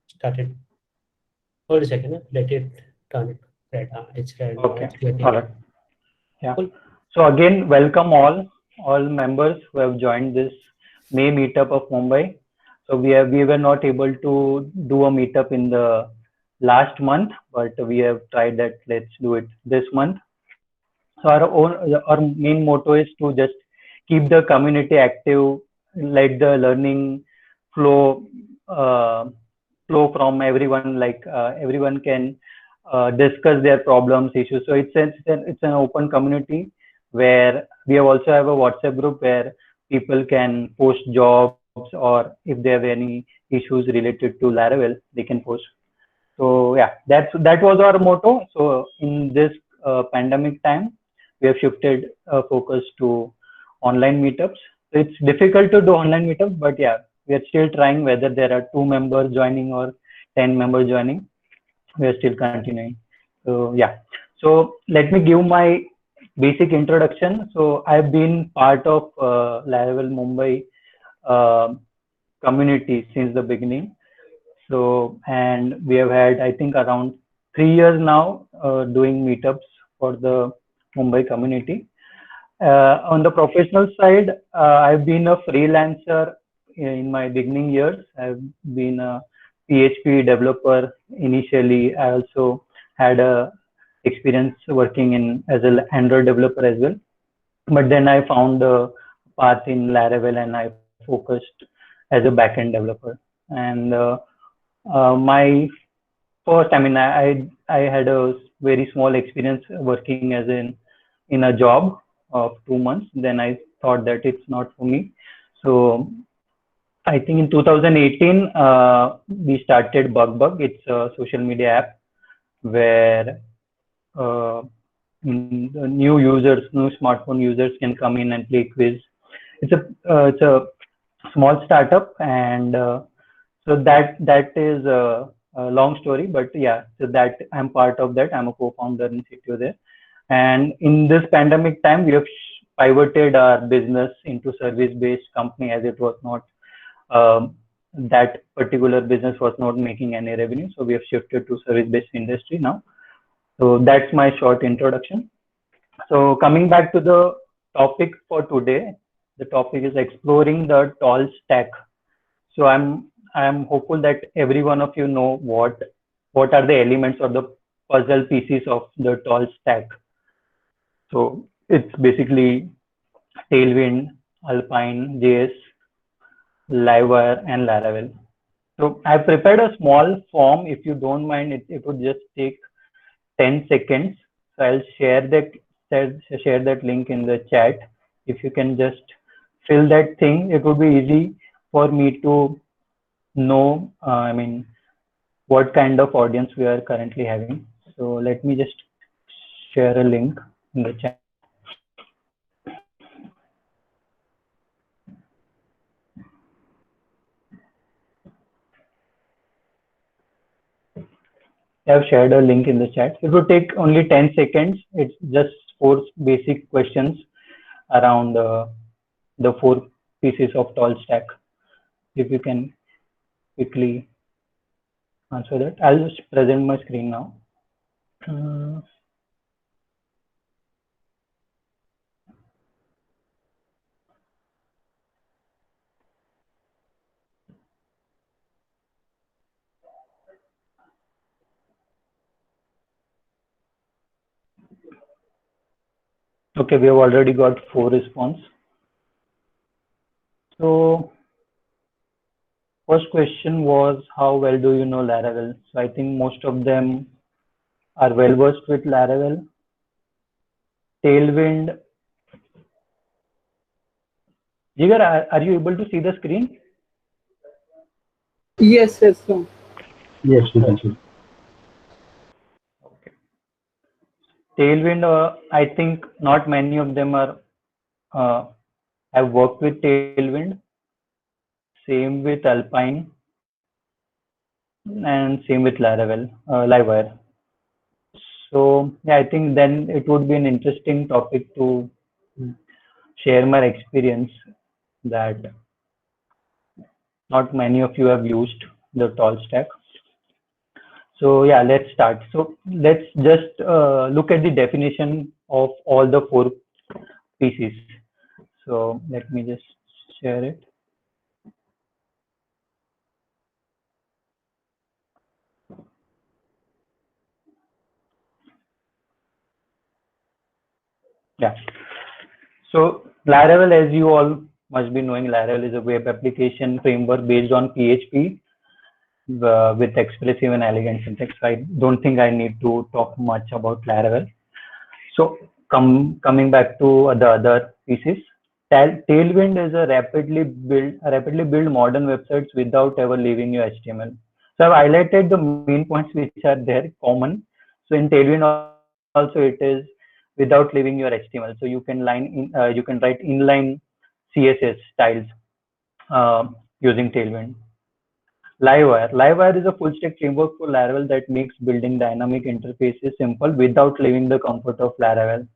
started. Hold a second. Let it turn it red. It's red now. Okay. It's getting All red. right. Yeah. Cool. So again, welcome all members who have joined this May meetup of Mumbai. So we were not able to do a meetup in the last month, but we have tried that. Let's do it this month. So our main motto is to just keep the community active, let the learning flow uh, flow from everyone. Like everyone can discuss their problems, issues. So it's an open community where we have also have a WhatsApp group where people can post jobs, or if they have any issues related to Laravel, they can post. So yeah, that was our motto. So in this pandemic time, we have shifted focus to online meetups. So it's difficult to do online meetups, but yeah, we are still trying. Whether there are 2 members joining or 10 members joining, we are still continuing. So yeah, so let me give my basic introduction. So I've been part of Laravel Mumbai uh, community since the beginning. So, and we have had, I think, around 3 years now doing meetups for the Mumbai community. On the professional side, I've been a freelancer in my beginning years. I've been a PHP developer initially. I also had a experience working in as an Android developer as well. But then I found a path in Laravel and I focused as a backend developer. And my first, I mean, I had a very small experience working as in a job of 2 months. Then I thought that it's not for me. So I think in 2018 we started BugBug. It's a social media app where uh, the new users, new smartphone users can come in and play quiz. It's a small startup, and so that is a long story, but yeah, so that I'm part of that. I'm a co-founder and CTO there. And in this pandemic time, we have pivoted our business into service-based company, as it was not that particular business was not making any revenue. So we have shifted to service-based industry now. So that's my short introduction. So coming back to the topic for today, the topic is exploring the tall stack. So I'm hopeful that every one of you know what are the elements or the puzzle pieces of the tall stack. So it's basically Tailwind, Alpine, JS, Livewire, and Laravel. So I've prepared a small form. If you don't mind, it would just take 10 seconds. So I'll share that link in the chat. If you can just fill that thing, it would be easy for me to know, I mean, what kind of audience we are currently having. So let me just share a link in the chat. I have shared a link in the chat. It would take only 10 seconds. It's just 4 basic questions around the 4 pieces of tall stack. If you can quickly answer that. I'll just present my screen now. Uh, okay, we have already got 4 responses. So first question was, how well do you know Laravel? So I think most of them are well versed with Laravel. Tailwind. Jigar, are you able to see the screen? Yes, yes, sir. Yes, we can see. Okay. Tailwind, I think not many of them are uh, have worked with Tailwind. Same with Alpine and same with Laravel, Livewire. So yeah, I think then it would be an interesting topic to share my experience that not many of you have used the tall stack. So yeah, let's start. So let's just look at the definition of all the four pieces. So let me just share it. Yeah. So Laravel, as you all must be knowing, Laravel is a web application framework based on PHP with expressive and elegant syntax. I don't think I need to talk much about Laravel. So coming back to the other pieces, Tailwind is a rapidly build modern websites without ever leaving your HTML. So I've highlighted the main points which are there common. So in Tailwind also it is without leaving your HTML. So you can write inline CSS styles using Tailwind. Livewire is a full stack framework for Laravel that makes building dynamic interfaces simple without leaving the comfort of Laravel.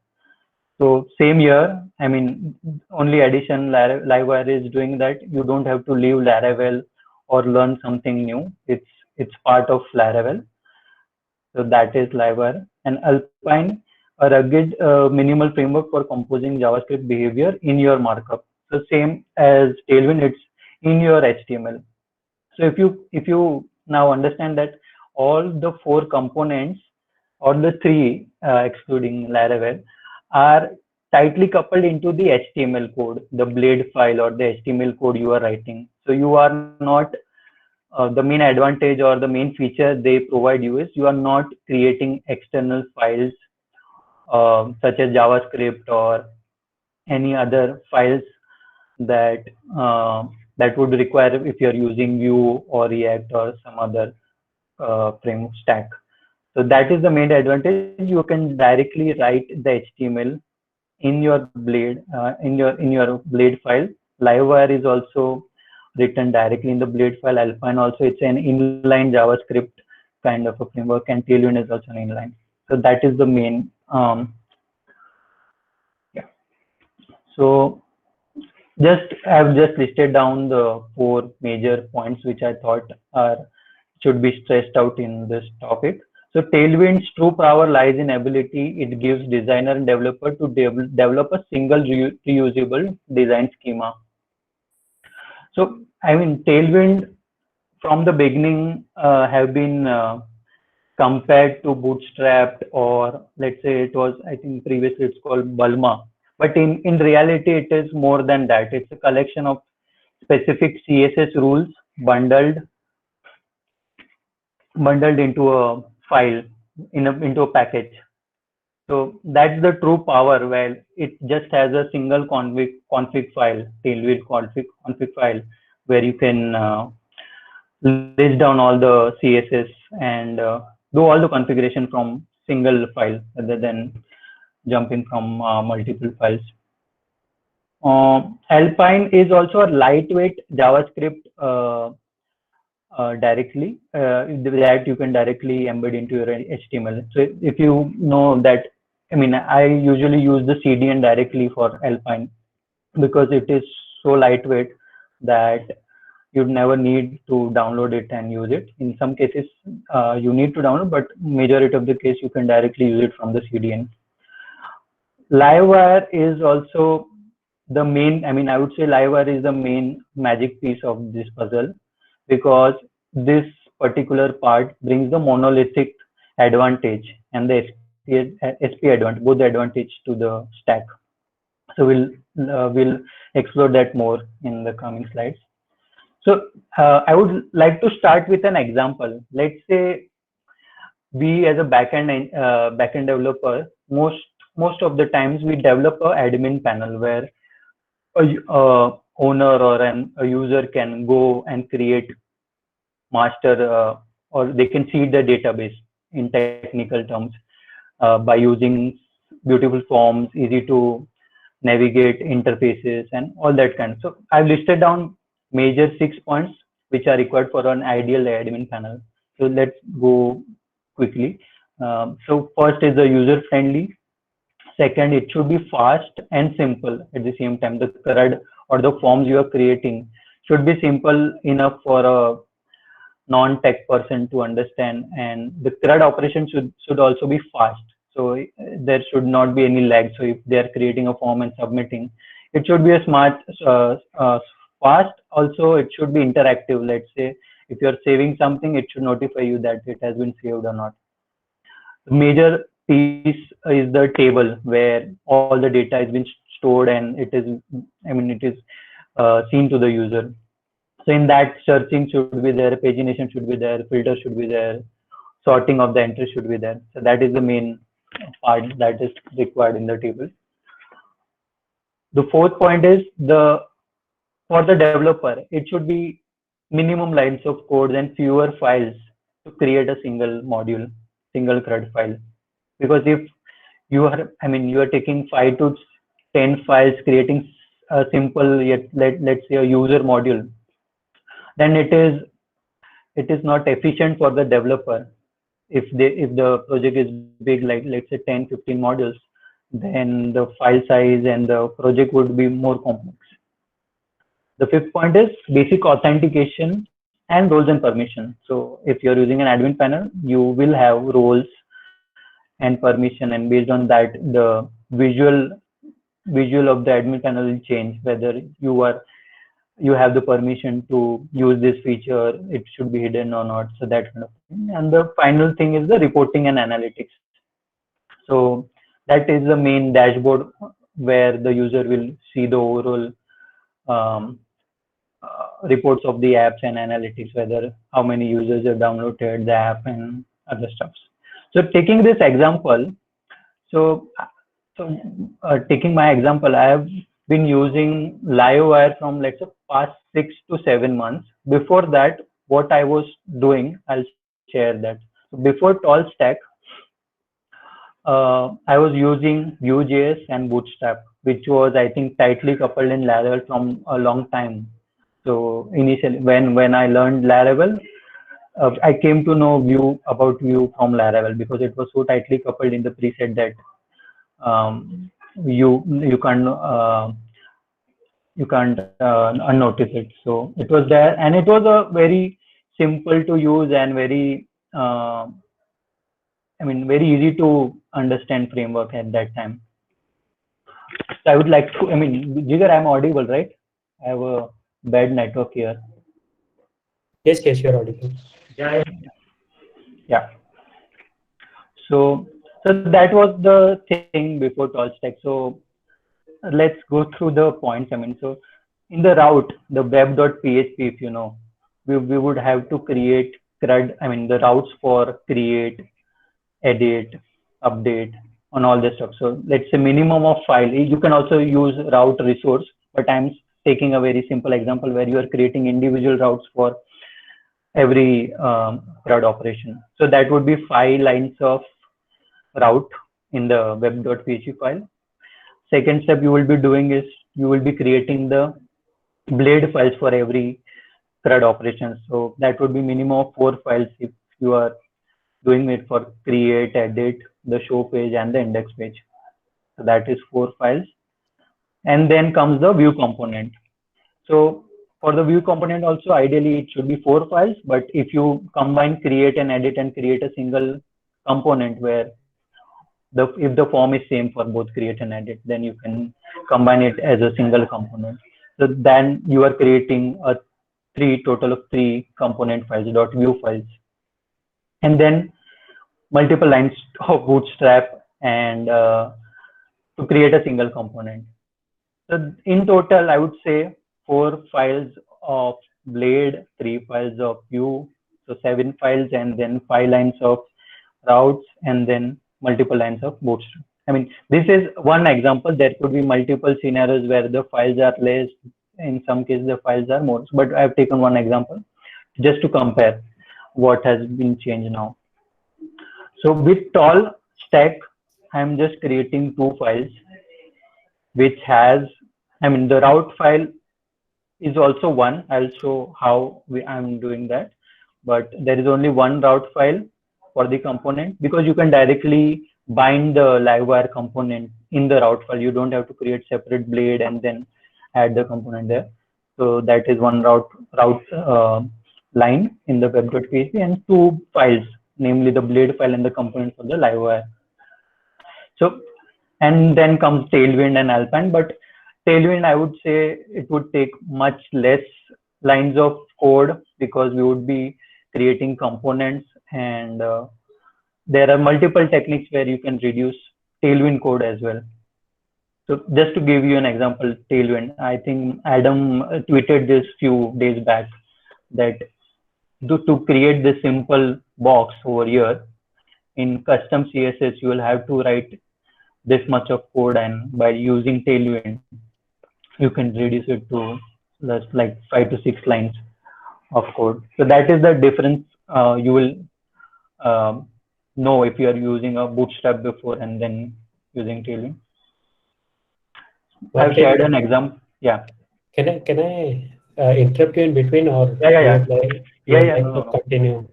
So same year, I mean, only addition Livewire is doing that. You don't have to leave Laravel or learn something new. It's part of Laravel. So that is Livewire. And Alpine, a rugged minimal framework for composing JavaScript behavior in your markup. So same as Tailwind, it's in your HTML. So if you now understand that all the four components or the three, excluding Laravel, are tightly coupled into the HTML code, the blade file or the HTML code you are writing. So you are not the main advantage or the main feature they provide you is you are not creating external files such as JavaScript or any other files that that would require if you're using Vue or React or some other framework stack. So that is the main advantage. You can directly write the HTML in your blade in your blade file. Livewire is also written directly in the blade file. Alpine also, it's an inline JavaScript kind of a framework, and Tailwind is also an inline. So that is the main yeah. So I've just listed down the four major points which I thought are should be stressed out in this topic. So Tailwind's true power lies in ability it gives designer and developer to develop a single reusable design schema. So I mean Tailwind from the beginning have been compared to Bootstrap, or let's say it was, I think previously it's called Bulma. But in reality, it is more than that. It's a collection of specific CSS rules bundled into a file into a package. So that's the true power. Well, it just has a single config file, Tailwind config file, where you can list down all the CSS and do all the configuration from single file rather than jumping from multiple files. Alpine is also a lightweight JavaScript directly that you can directly embed into your HTML. So if you know that, I mean, I usually use the CDN directly for Alpine because it is so lightweight that you'd never need to download it and use it. In some cases, you need to download, but majority of the case, you can directly use it from the CDN. Livewire is also the main, I mean, I would say Livewire is the main magic piece of this puzzle, because this particular part brings the monolithic advantage and the SP advantage, both the advantage to the stack. So we'll explore that more in the coming slides. So I would like to start with an example. Let's say we as a backend developer, most of the times we develop a admin panel where a owner or a user can go and create master or they can seed the database in technical terms by using beautiful forms, easy to navigate interfaces and all that kind. So I've listed down major 6 points which are required for an ideal admin panel. So let's go quickly. So first is the user friendly. Second, it should be fast and simple at the same time. The CRUD or the forms you are creating should be simple enough for a non-tech person to understand, and the CRUD operation should also be fast. So there should not be any lag. So if they are creating a form and submitting, it should be a smart, fast. Also, it should be interactive. Let's say if you're saving something, it should notify you that it has been saved or not. The major piece is the table where all the data has been stored and it is, it is seen to the user. So in that, searching should be there, pagination should be there, filter should be there, sorting of the entries should be there. So that is the main part that is required in the table. The fourth point is for the developer, it should be minimum lines of code and fewer files to create a single module, single CRUD file. Because if you are, you are taking 5 to 10 files, creating a simple, yet let's say a user module, then it is not efficient for the developer. If the project is big, like let's say 10, 15 modules, then the file size and the project would be more complex. The fifth point is basic authentication and roles and permission. So if you're using an admin panel, you will have roles and permission, and based on that, the visual of the admin panel will change, whether you have the permission to use this feature, it should be hidden or not. So that kind of thing. And the final thing is the reporting and analytics. So that is the main dashboard where the user will see the overall reports of the apps and analytics, whether how many users have downloaded the app and other stuff. So taking this example, taking my example, I have been using Livewire from let's say past 6 to 7 months. Before that, what I was doing, I'll share that. So before TallStack, I was using Vue.js and Bootstrap, which was I think tightly coupled in Laravel from a long time. So initially, when I learned Laravel, I came to know about Vue from Laravel because it was so tightly coupled in the preset that you can't unnotice it. So it was there, and it was a very simple to use and very very easy to understand framework at that time. So I would like to, Jigar, I'm audible, right? I have a bad network here. Yes, you're audible. Yeah. So that was the thing before TallStack. So let's go through the points. So in the route, the web.php, if you know, we would have to create CRUD, the routes for create, edit, update, on all this stuff. So let's say minimum of file. You can also use route resource, but I'm taking a very simple example where you are creating individual routes for every CRUD operation. So that would be 5 lines of route in the web.php file. Second step you will be doing is you will be creating the blade files for every CRUD operation. So that would be minimum of 4 files if you are doing it for create, edit, the show page, and the index page. So that is 4 files. And then comes the Vue component. So for the Vue component also, ideally it should be 4 files, but if you combine create and edit and create a single component where if the form is same for both create and edit, then you can combine it as a single component. So then you are creating a total of 3 component files, .vue files, and then multiple lines of Bootstrap and to create a single component. So in total, I would say 4 files of Blade, 3 files of Vue, so 7 files, and then 5 lines of routes, and then multiple lines of Bootstrap. This is one example. There could be multiple scenarios where the files are less. In some cases, the files are more. But I've taken one example just to compare what has been changed now. So with TallStack, I'm just creating 2 files, which has, the route file is also one. I'll show how I'm doing that. But there is only one route file for the component because you can directly bind the Livewire component in the route file. You don't have to create separate blade and then add the component there. So that is one route line in the web.php and two files, namely the blade file and the components of the Livewire. So, and then comes Tailwind and Alpine, but Tailwind, I would say it would take much less lines of code because we would be creating components, and there are multiple techniques where you can reduce Tailwind code as well. So just to give you an example, Tailwind, I think Adam tweeted this few days back that to create this simple box over here in custom CSS, you will have to write this much of code, and by using Tailwind, you can reduce it to just like 5 to 6 lines of code. So that is the difference you will know if you are using a Bootstrap before and then using Tailwind. I've shared an example. Yeah. Can I interrupt you in between, or Yeah. you would like to continue?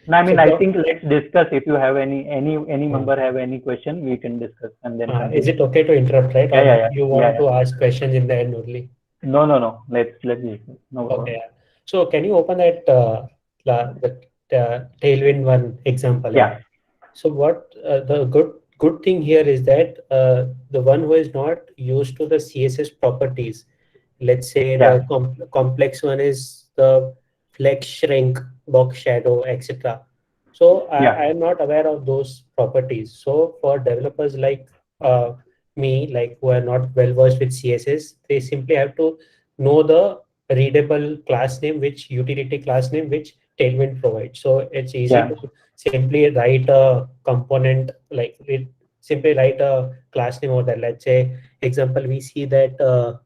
No, I mean, So I think let's discuss. If you have any member have any question, we can discuss and then. Is it okay to interrupt, right? Yeah. You want to ask questions in the end only? No. Let's discuss. No problem. Okay. So can you open that the Tailwind one example? Yeah. So what the good thing here is that the one who is not used to the CSS properties, let's say the complex one is the flex, shrink, box shadow, etc. So I am not aware of those properties. So for developers like me, like who are not well versed with CSS, they simply have to know the readable class name, which utility class name, which Tailwind provides. So it's easy to simply write a component, like simply write a class name over there. Let's say, example, we see that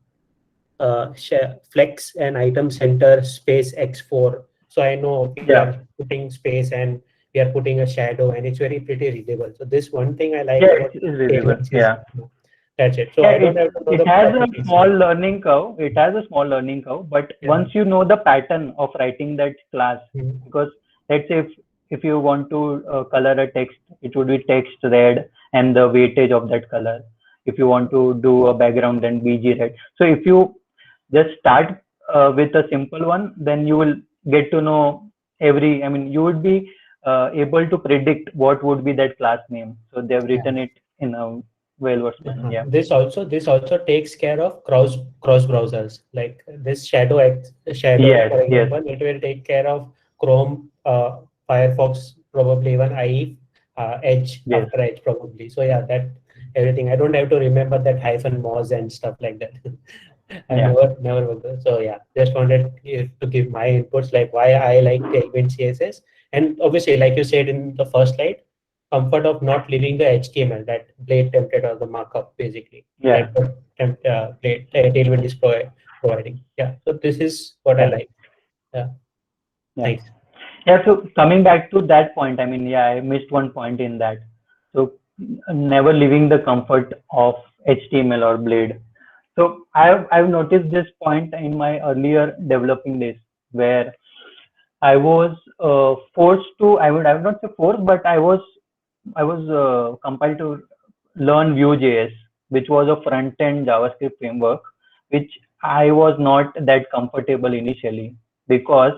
flex and item center space x4. So I know we are putting space and we are putting a shadow, and it's pretty readable. So this one thing I like about Tailwind is that's it. So I don't have to know it has a small learning curve. It has a small learning curve, but once you know the pattern of writing that class, because let's say if you want to color a text, it would be text red and the weightage of that color. If you want to do a background, then BG red. So if you just start with a simple one, then you will get to know you would be able to predict what would be that class name. So they have written it in a well-versed manner. Yeah. This also takes care of cross browsers, like this shadow for example. It will take care of Chrome, Firefox, probably even IE, Edge, after Edge probably. So yeah, that everything. I don't have to remember that -moz and stuff like that. I never worked with. So yeah, just wanted to give my inputs, like why I like Tailwind CSS, and obviously, like you said in the first slide, comfort of not leaving the HTML, that blade template or the markup, basically. Yeah. Tailwind is providing. Yeah. So this is what I like. Yeah. Thanks. Yeah. So coming back to that point, I missed one point in that. So never leaving the comfort of HTML or blade. So I've noticed this point in my earlier developing days, where I was forced to, I would not say forced, but I was compelled to learn Vue.js, which was a front-end JavaScript framework, which I was not that comfortable initially, because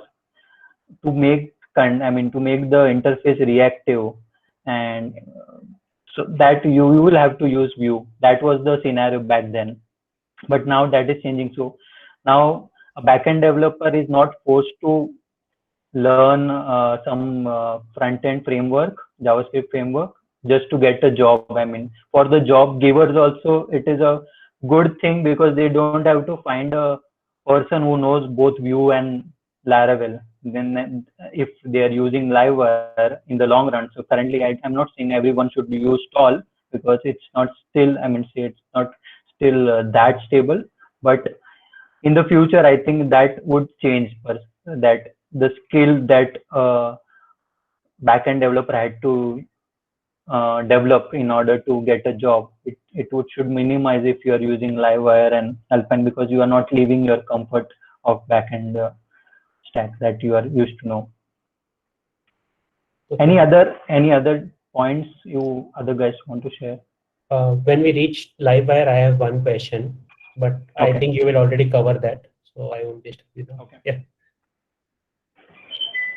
to make the interface reactive, and so that you will have to use Vue. That was the scenario back then, but now that is changing. So now a backend developer is not forced to learn some front-end framework, JavaScript framework, just to get a job. For the job givers also, it is a good thing, because they don't have to find a person who knows both Vue and Laravel. Then if they are using Livewire in the long run. So currently, I'm not saying everyone should use Tall, because it's not still, it's not still that stable. But in the future, I think that would change, that the skill that backend developer had to develop in order to get a job, it should minimize if you are using Livewire and Alpine, because you are not leaving your comfort of backend stack that you are used to know. Okay. Any other points you other guys want to share? When we reach Livewire, I have one question, but okay. I think you will already cover that, so I won't disturb you now. Okay. Yeah.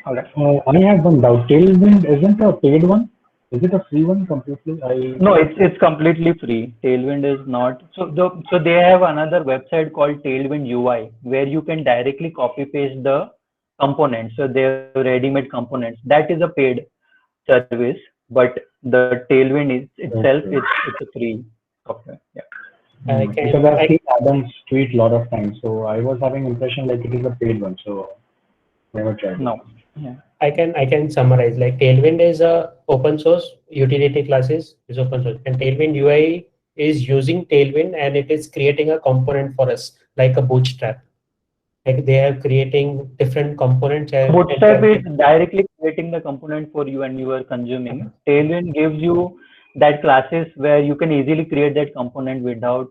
All right. I have one doubt. Tailwind isn't a paid one. Is it a free one completely? No, it's completely free. Tailwind is not. So they have another website called Tailwind UI where you can directly copy paste the components. So they have ready-made components. That is a paid service, but the Tailwind is itself Okay. it's a free software. Yeah. Because I've seen Adam's tweet a lot of times, so I was having impression like it is a paid one, so never tried it. No. Yeah. I can summarize, like Tailwind is a open source utility classes is open source, and Tailwind UI is using Tailwind and it is creating a component for us like a Bootstrap. Like they are creating different components and Bootstrap is directly creating the component for you and you are consuming. Tailwind gives you that classes where you can easily create that component without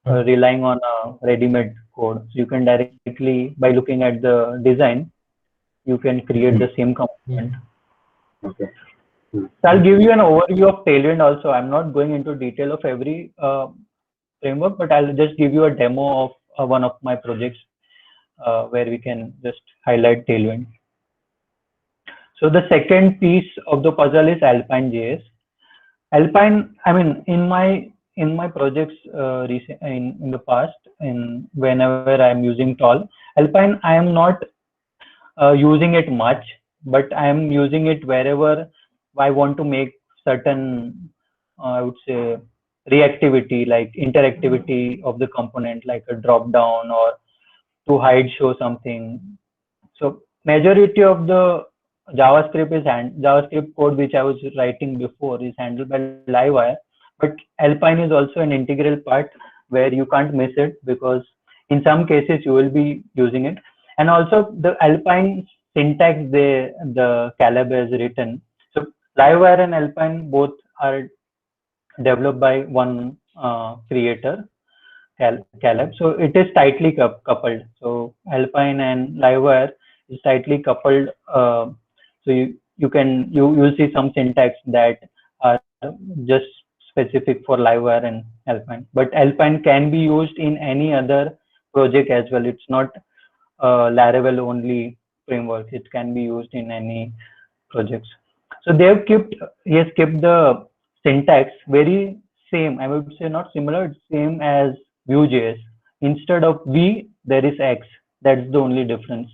relying on a ready-made code. So you can directly, by looking at the design, you can create the same component. Okay. So I'll give you an overview of Tailwind also. I'm not going into detail of every framework, but I'll just give you a demo of one of my projects where we can just highlight Tailwind. So the second piece of the puzzle is Alpine.js. Alpine, I mean, in my projects in the past, whenever I'm using Tall, Alpine, I am not using it much, but I am using it wherever I want to make certain, I would say, reactivity, like interactivity of the component, like a drop down or to hide show something. So majority of the JavaScript code which I was writing before is handled by Livewire, but Alpine is also an integral part where you can't miss it because in some cases you will be using it. And also the Alpine syntax the Caleb has written. So Livewire and Alpine both are developed by one creator, Caleb. So it is tightly coupled. So Alpine and Livewire is tightly coupled. So you'll see some syntax that are just specific for Livewire and Alpine. But Alpine can be used in any other project as well. It's not Laravel only framework. It can be used in any projects. So he has kept the syntax very same. I would say not similar, it's same as Vue.js. Instead of V, there is X. That's the only difference.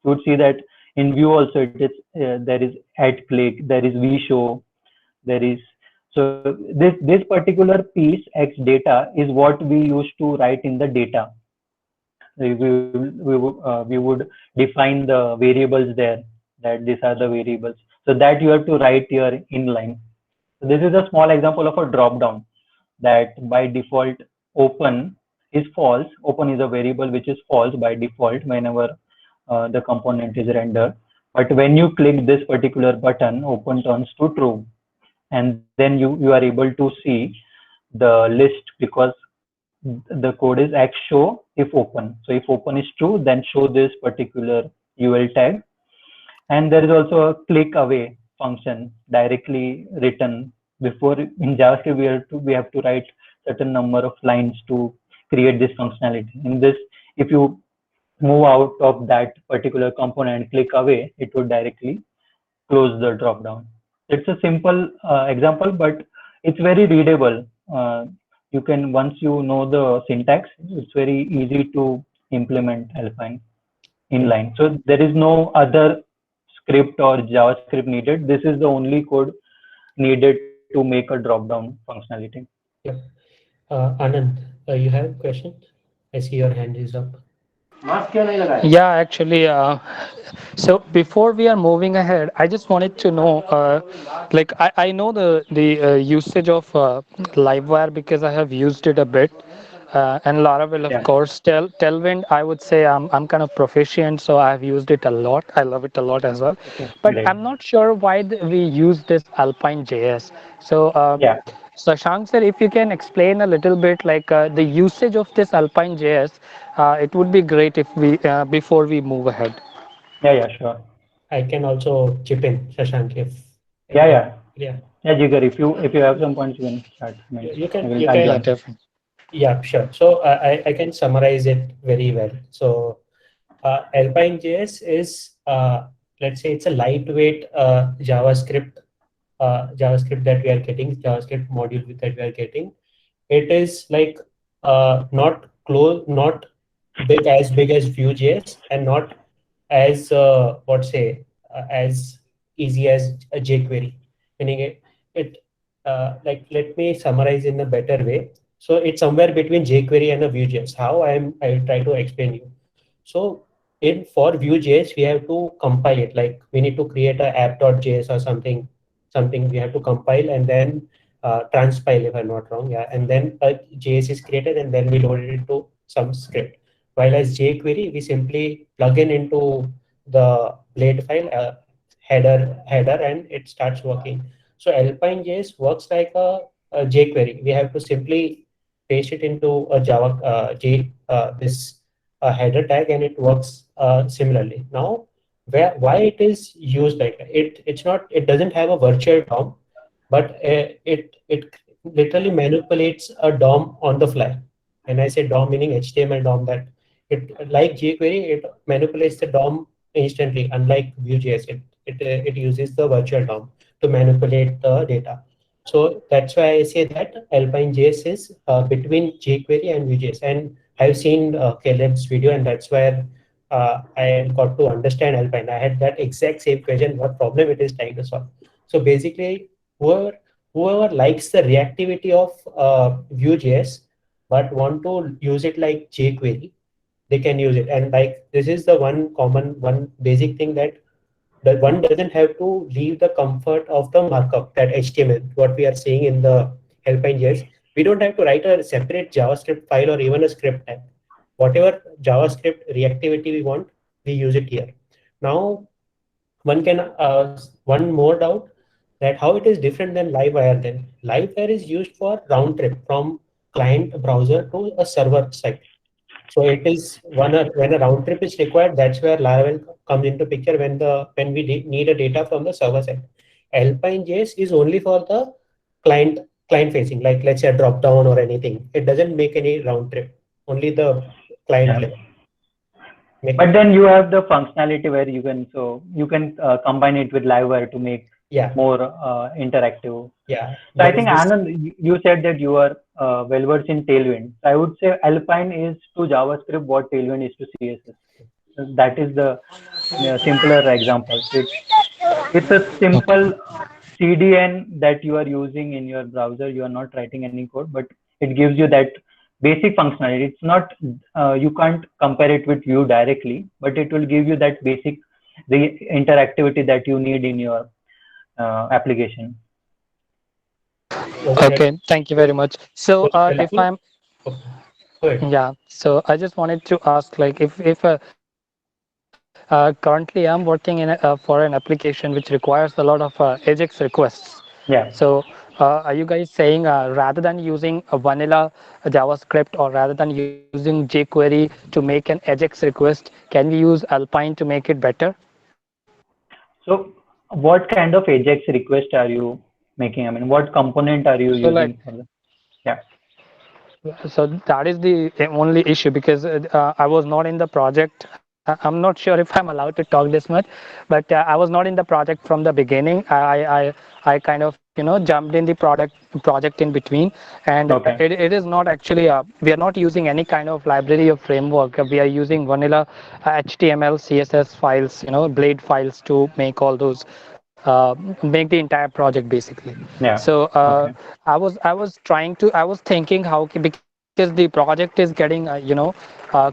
You would see that in Vue also there is @click, there is vShow, there is. So this particular piece X data is what we used to write in the data. We would define the variables there, that these are the variables. So that you have to write here inline. So this is a small example of a drop down that by default open is false. Open is a variable which is false by default whenever the component is rendered. But when you click this particular button, open turns to true. And then you are able to see the list because the code is X show if open. So if open is true, then show this particular UL tag. And there is also a click away function directly written. Before in JavaScript, we have to write certain number of lines to create this functionality. In this, if you move out of that particular component and click away, it would directly close the drop down. It's a simple example, but it's very readable. You can, once you know the syntax, it's very easy to implement Alpine inline. So there is no other script or JavaScript needed. This is the only code needed to make a drop-down functionality. Yeah. Anand, you have a question? I see your hand is up. Yeah, actually, so before we are moving ahead, I just wanted to know, like I know the usage of Livewire because I have used it a bit, and Laravel, of course. Tailwind, I would say I'm kind of proficient, so I've used it a lot. I love it a lot as well. But Great. I'm not sure why we use this Alpine.js. So So Shank sir, if you can explain a little bit like the usage of this Alpine.js, it would be great if we before we move ahead. Yeah, sure. I can also chip in, Shashank, if Yeah. Yeah, Jigar, if you have some points, you can start. you can Definitely. Yeah, sure. So I can summarize it very well. So Alpine.js is let's say it's a lightweight JavaScript that we are getting, JavaScript module that we are getting. It is like not big as Vue.js, and not as as easy as a jQuery. Meaning like, let me summarize in a better way. So it's somewhere between jQuery and a Vue.js. I will try to explain you. So in for Vue.js, we have to compile it. Like, we need to create a app.js or something we have to compile, and then transpile, if I'm not wrong. Yeah, and then a JS is created, and then we load it into some script. While as jQuery, we simply plug in into the blade file, header, and it starts working. So Alpine.js works like a jQuery. We have to simply paste it into a Java this header tag, and it works similarly. Now, why it is used like that? It doesn't have a virtual DOM, but it literally manipulates a DOM on the fly. And I say DOM meaning HTML DOM, that it, like jQuery, it manipulates the DOM instantly. Unlike Vue.js, it uses the virtual DOM to manipulate the data. So that's why I say that Alpine.js is between jQuery and Vue.js. And I've seen Caleb's video, and that's where I got to understand Alpine. I had that exact same question, what problem it is trying to solve. So basically, whoever likes the reactivity of Vue.js but want to use it like jQuery, they can use it. And like, this is the one basic thing, that one doesn't have to leave the comfort of the markup, that HTML, what we are seeing in the Alpine.js. We don't have to write a separate JavaScript file or even a script tag. Whatever JavaScript reactivity we want, we use it here. Now, one more doubt, that how it is different than Livewire. Then Livewire is used for round trip from client browser to a server site. So it is when a round trip is required, that's where Laravel comes into picture, when we need a data from the server side. Alpine.js is only for the client facing, like, let's say a drop down or anything. It doesn't make any round trip, only the client level. But then you have the functionality where you can combine it with Livewire to make more interactive. Yeah. So I think, Anand, you said that you are well versed in Tailwind. I would say Alpine is to JavaScript what Tailwind is to CSS. That is the simpler example. It's a simple CDN that you are using in your browser. You are not writing any code, but it gives you that basic functionality. It's not, you can't compare it with Vue directly, but it will give you that basic interactivity that you need in your application. Okay, thank you very much. So if I'm so I just wanted to ask, like, if currently I'm working in for an application which requires a lot of AJAX requests. So are you guys saying rather than using a vanilla JavaScript, or rather than using jQuery to make an AJAX request, can we use Alpine to make it better? So what kind of AJAX request are you making? I mean, what component are you using for that? So that is the only issue, because I was not in the project. I'm not sure if I'm allowed to talk this much, but I was not in the project from the beginning. I kind of jumped in the project in between, and it is not actually we are not using any kind of library or framework. We are using vanilla HTML, CSS files, blade files to make all those. Make the entire project basically. So I was thinking how, because the project is getting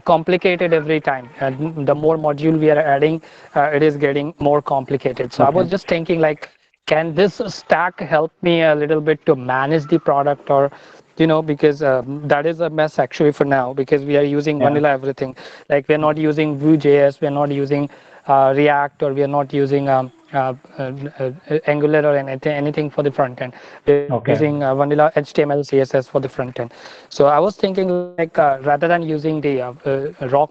complicated every time, and the more module we are adding, it is getting more complicated. So I was just thinking, like, can this stack help me a little bit to manage the product, or because that is a mess actually for now, because we are using vanilla everything. Like, we're not using Vue.js, we're not using React, or we are not using Angular or anything for the front end. We're using vanilla HTML, CSS for the front end. So I was thinking, like, rather than using the raw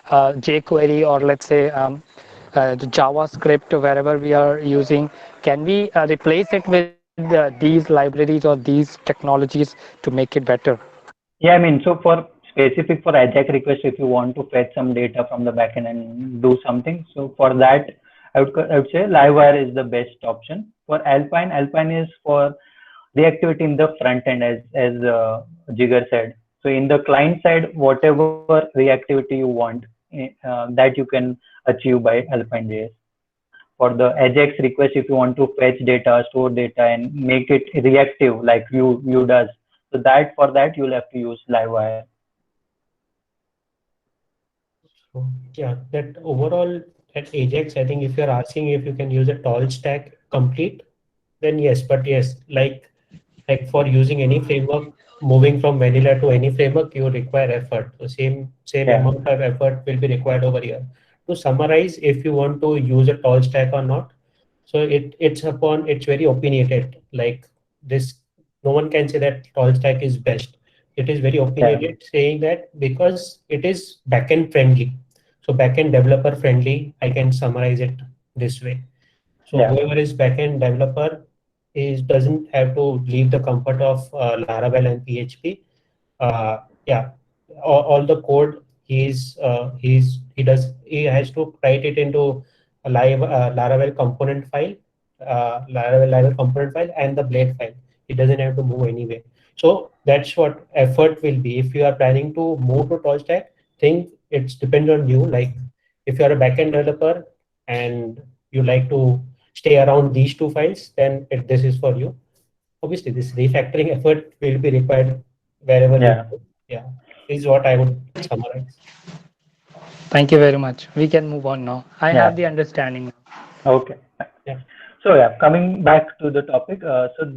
jQuery, or let's say the JavaScript, wherever we are using, can we replace it with these libraries or these technologies to make it better? Yeah, I mean, so for specific for AJAX request, if you want to fetch some data from the backend and do something, so for that, I would say Livewire is the best option. For Alpine, Alpine is for reactivity in the front end, as Jigar said. So in the client side, whatever reactivity you want, that you can achieve by Alpine.js. For the AJAX request, if you want to fetch data, store data, and make it reactive like Vue does, so that for that you'll have to use Livewire. So yeah, that overall at Ajax, I think if you're asking if you can use a tall stack complete, then yes. But yes, like for using any framework, moving from vanilla to any framework, you require effort. So same amount of effort will be required over here. To summarize, if you want to use a tall stack or not, so it's very opinionated. Like this, no one can say that tall stack is best. It is very opinionated, saying that because it is backend friendly. So backend developer friendly, I can summarize it this way. So whoever is backend developer doesn't have to leave the comfort of Laravel and PHP. Yeah, all the code he has to write it into a live Laravel component file, Laravel component file, and the Blade file. It doesn't have to move anywhere. So that's what effort will be. If you are planning to move to tall stack, think it's depends on you. Like if you are a backend developer and you like to stay around these two files, then this is for you. Obviously, this refactoring effort will be required wherever you go. Yeah, is what I would summarize. Thank you very much. We can move on now. I have the understanding now. Okay. Yeah. So coming back to the topic. So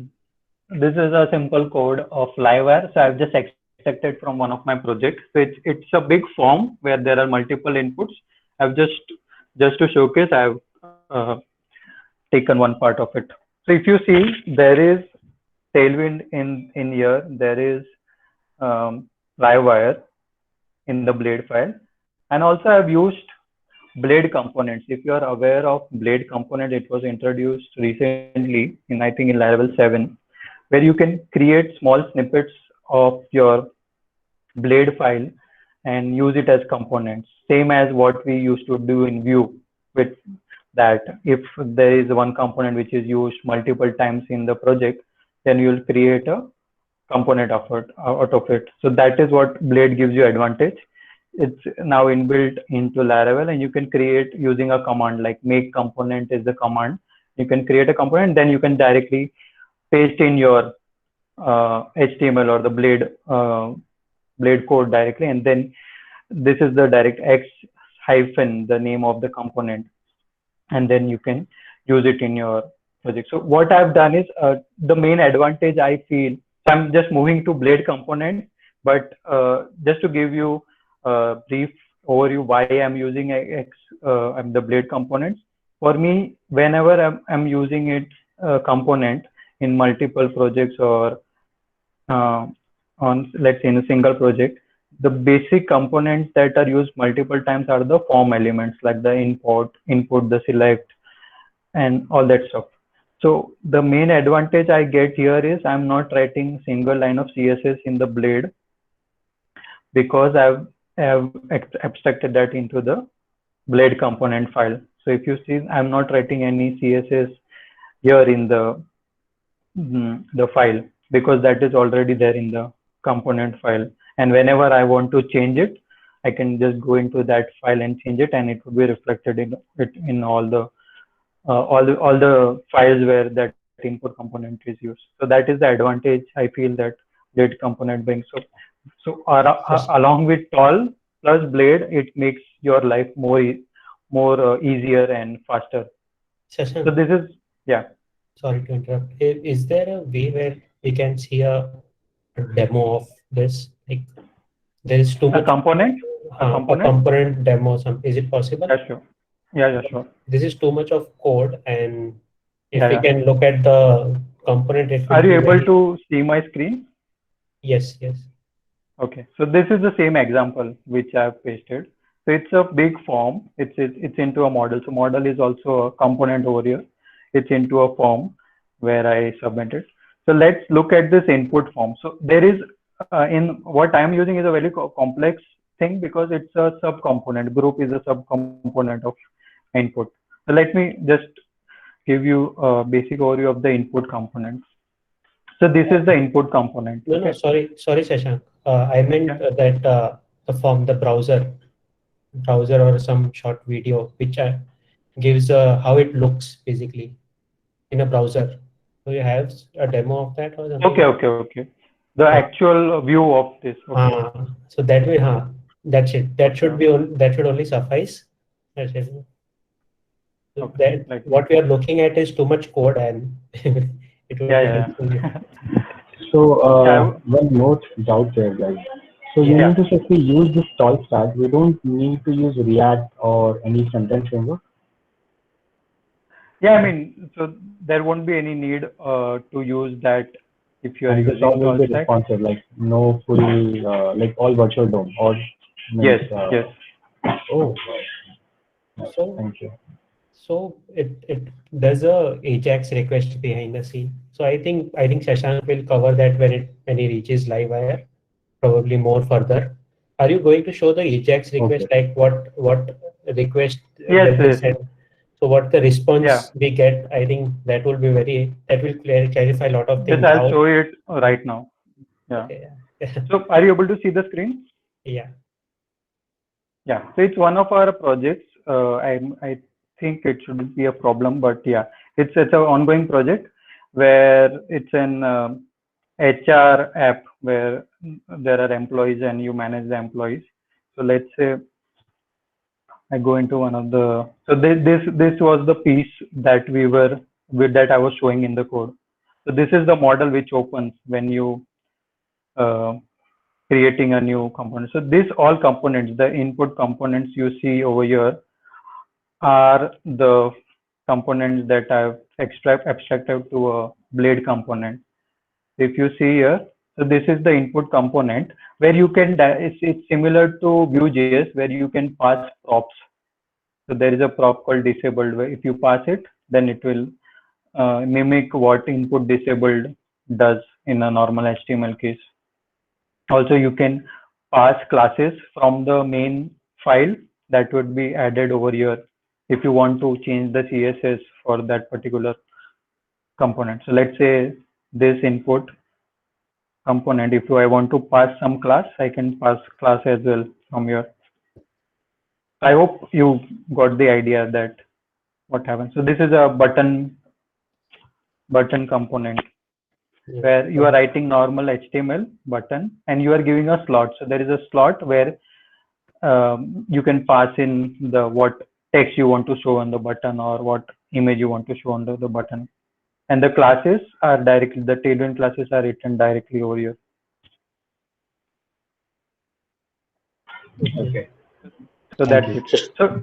this is a simple code of Livewire. So I've just extracted from one of my projects. So it's a big form where there are multiple inputs. I've just to showcase, I've taken one part of it. So if you see, there is Tailwind in here. There is Livewire in the Blade file, and also I've used Blade components. If you are aware of Blade component, it was introduced recently in, I think, in Laravel 7, where you can create small snippets of your Blade file and use it as components, same as what we used to do in Vue. With that, if there is one component which is used multiple times in the project, then you will create a component out of it. So that is what Blade gives you advantage. It's now inbuilt into Laravel, and you can create using a command like make component is the command. You can create a component, then you can directly paste in your HTML or the Blade code directly, and then this is the direct X hyphen the name of the component, and then you can use it in your project. So what I've done is the main advantage I feel. So I'm just moving to Blade component, but just to give you a brief overview why I'm using the Blade components. For me, whenever I'm using it component in multiple projects or on, let's say, in a single project, the basic components that are used multiple times are the form elements like the input, the select, and all that stuff. So the main advantage I get here is I'm not writing single line of CSS in the Blade, because I've abstracted that into the Blade component file. So if you see, I'm not writing any CSS here in the file, because that is already there in the component file. And whenever I want to change it, I can just go into that file and change it, and it will be reflected in all the files where that input component is used. So that is the advantage I feel that Blade component brings. So along with Tall plus Blade, it makes your life more easier and faster. So this is Sorry to interrupt. Is there a way where we can see a demo of this? Like there is too much a component demo. Is it possible? Yeah, sure. Yeah, sure. This is too much of code, and if we can look at the component, are you able to see my screen? Yes. Okay, so this is the same example which I've pasted. So it's a big form. It's into a model. So model is also a component over here. It's into a form where I submitted. So let's look at this input form. So there is in what I'm using is a very complex thing, because it's a sub component. Group is a sub component of input. So let me just give you a basic overview of the input component. So this is the input component. No, sorry, Shashank. I meant that the browser or some short video which gives how it looks basically in a browser. Do you have a demo of that or something? Okay. The actual view of this. Okay. So that way, that's it. That should be that should only suffice. That's it. So what we are looking at is too much code, and it will be helpful. So one more doubt there, guys. So you mean to say if we use this stall start, we don't need to use React or any front-end framework? Yeah, I mean, so there won't be any need to use that if you are using stall will be responsive, like no full, like all virtual DOM or. Yes. Oh. So thank you. So there's a Ajax request behind the scene. So I think Shashank will cover that when he reaches Livewire, probably more further. Are you going to show the Ajax request, like what request they send? So what the response we get? I think that will clarify a lot of things. Yes, I'll show it right now. Yeah. Okay. So are you able to see the screen? Yeah. Yeah. So it's one of our projects. I think it shouldn't be a problem, but yeah, it's an ongoing project where it's an HR app where there are employees and you manage the employees. So let's say I go into one of the, so this was the piece that that I was showing in the code. So this is the model which opens when you creating a new component. So this all components, the input components you see over here are the components that I've abstracted to a blade component. If you see here, so this is the input component where you can, it's similar to Vue.js where you can pass props. So there is a prop called disabled where if you pass it, then it will mimic what input disabled does in a normal HTML case. Also, you can pass classes from the main file that would be added over here if you want to change the CSS for that particular component. So let's say this input component, if I want to pass some class, I can pass class as well from here. I hope you got the idea that what happens. So this is a button component where you are writing normal HTML button and you are giving a slot. So there is a slot where you can pass in the what text you want to show on the button or what image you want to show under the button. And the classes are directly, the tailwind classes are written directly over here. Okay. So that's it. So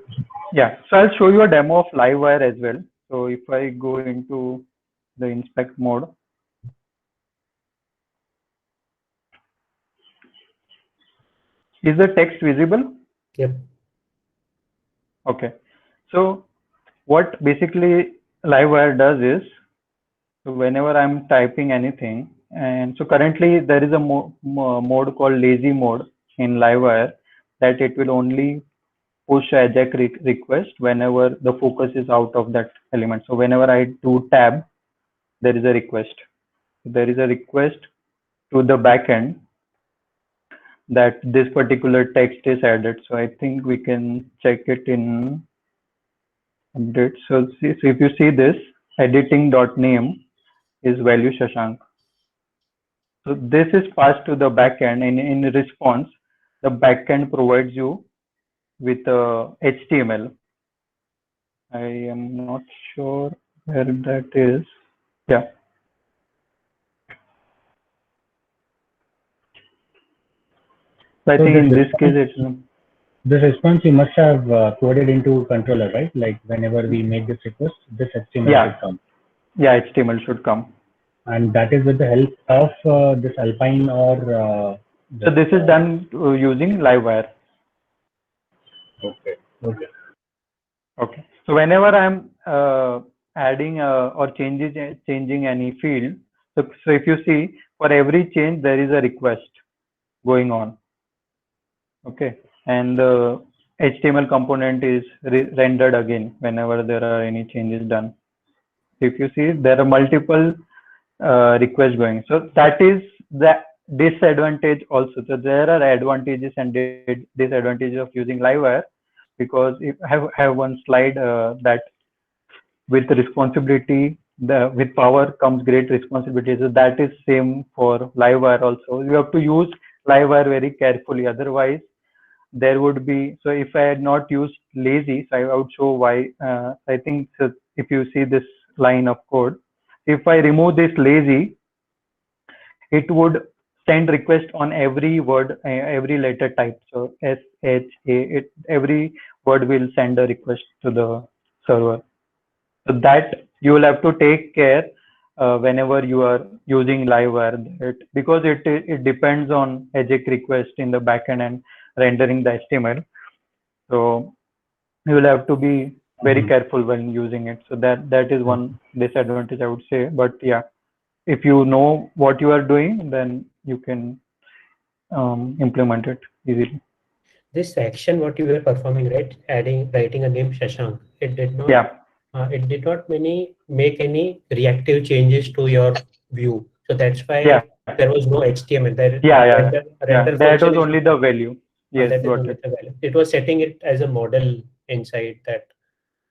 yeah, so I'll show you a demo of Livewire as well. So if I go into the inspect mode, is the text visible? Yep. Okay. So what basically Livewire does is, so whenever I'm typing anything, and so currently there is a mode called lazy mode in Livewire that it will only push AJAX request whenever the focus is out of that element. So whenever I do tab, there is a request. There is a request to the backend that this particular text is added. So I think we can check it in update. So if you see this editing.name is value Shashank. So this is passed to the backend, and in response, the backend provides you with HTML. I am not sure where that is. Yeah. So I think in this case, it's the response you must have coded into controller, right? Like whenever we make this request, this HTML should come. Yeah, HTML should come. And that is with the help of this Alpine or. So this is done using Livewire. Okay. So whenever I'm adding or changing any field, so if you see for every change there is a request going on. Okay, and HTML component is rendered again whenever there are any changes done. If you see, there are multiple requests going. So that is the disadvantage also. So there are advantages and disadvantages of using Livewire, because if I have one slide that with responsibility, with power comes great responsibility. So that is same for Livewire also. You have to use Livewire very carefully. Otherwise, there would be, so if I had not used lazy, so I would show why. I think so if you see this line of code, if I remove this lazy, it would send request on every word, every letter type. So S, H, A, every word will send a request to the server. So that you will have to take care whenever you are using Livewire, because it depends on AJAX request in the backend and rendering the HTML. So you will have to be very careful when using it. So that is one disadvantage, I would say. But yeah, if you know what you are doing, then you can implement it easily. This action, what you were performing, right? Writing a name Shashank. It did not. Yeah. It did not make any reactive changes to your view. So that's why there was no HTML. Render that was only the value. Yes, that is only the value. It was setting it as a model inside that.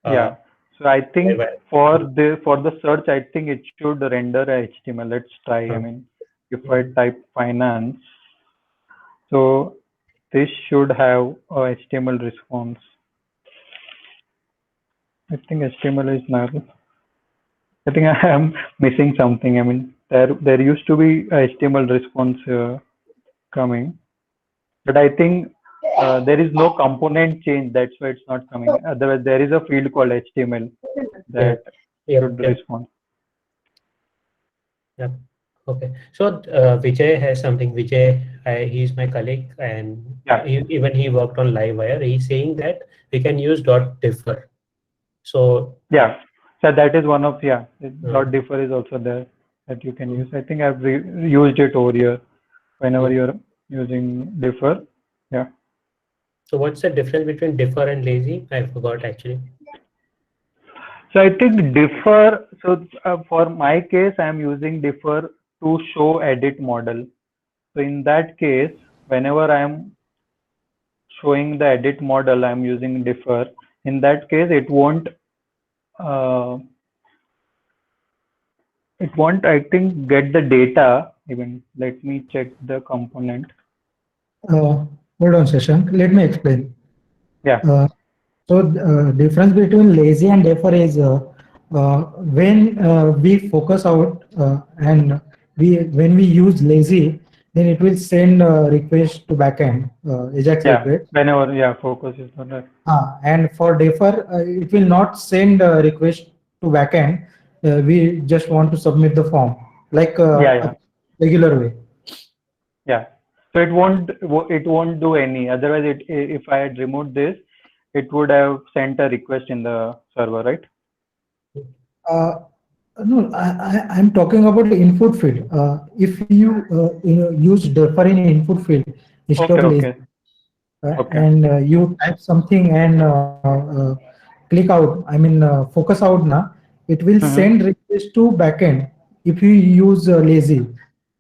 Yeah. So I think for the search, I think it should render a HTML. Let's try. I mean, if I type finance, so this should have a HTML response. I think HTML is null. I think I am missing something. I mean, there used to be a HTML response coming, but I think there is no component change. That's why it's not coming. Otherwise, there is a field called HTML that should respond. Yeah. Okay. So Vijay has something. Vijay, he's my colleague, and even he worked on Livewire. He's saying that we can use .differ. So yeah, so that is one of .differ is also there that you can use. I think I've used it over here whenever you're using differ. Yeah. So what's the difference between differ and lazy? I forgot actually. So I think differ. So for my case, I'm using differ to show edit model. So in that case, whenever I'm showing the edit model, I'm using differ. In that case, it won't I think get the data. Even let me check the component. Hold on, Shashank. Let me explain. Yeah. So difference between lazy and differ is when we focus out and when we use lazy, then it will send a request to backend AJAX request. Whenever focus is not that. And for differ, it will not send a request to backend. We just want to submit the form like a regular way. Yeah. So it won't do any. Otherwise, if I had removed this, it would have sent a request in the server, right? No, I'm talking about the input field. If you use differ in input field instead of lazy, and you type something and click out, I mean focus out now, it will send request to backend if you use lazy,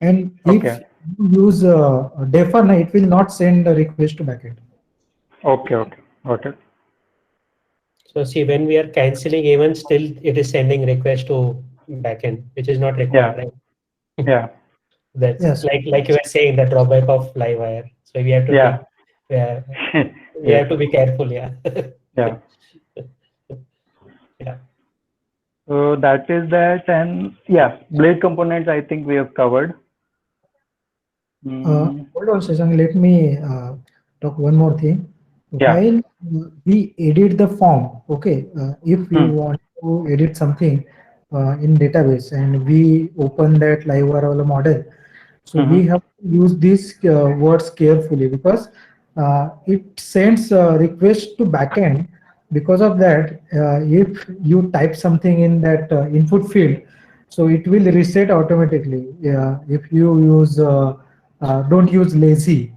and if you use differ, it will not send a request to backend. Okay, got it. So see, when we are canceling, even still it is sending request to backend, which is not required, right? Yeah. That's like you were saying, the drawback of Livewire. So we have to we have to be careful. Yeah. So that is that, and blade components I think we have covered. Hold on, Shashank. Let me talk one more thing. While we edit the form, if we want to edit something in database and we open that Livewire model, so we have to use these words carefully, because it sends a request to backend. Because of that, if you type something in that input field, so it will reset automatically. If you use don't use lazy,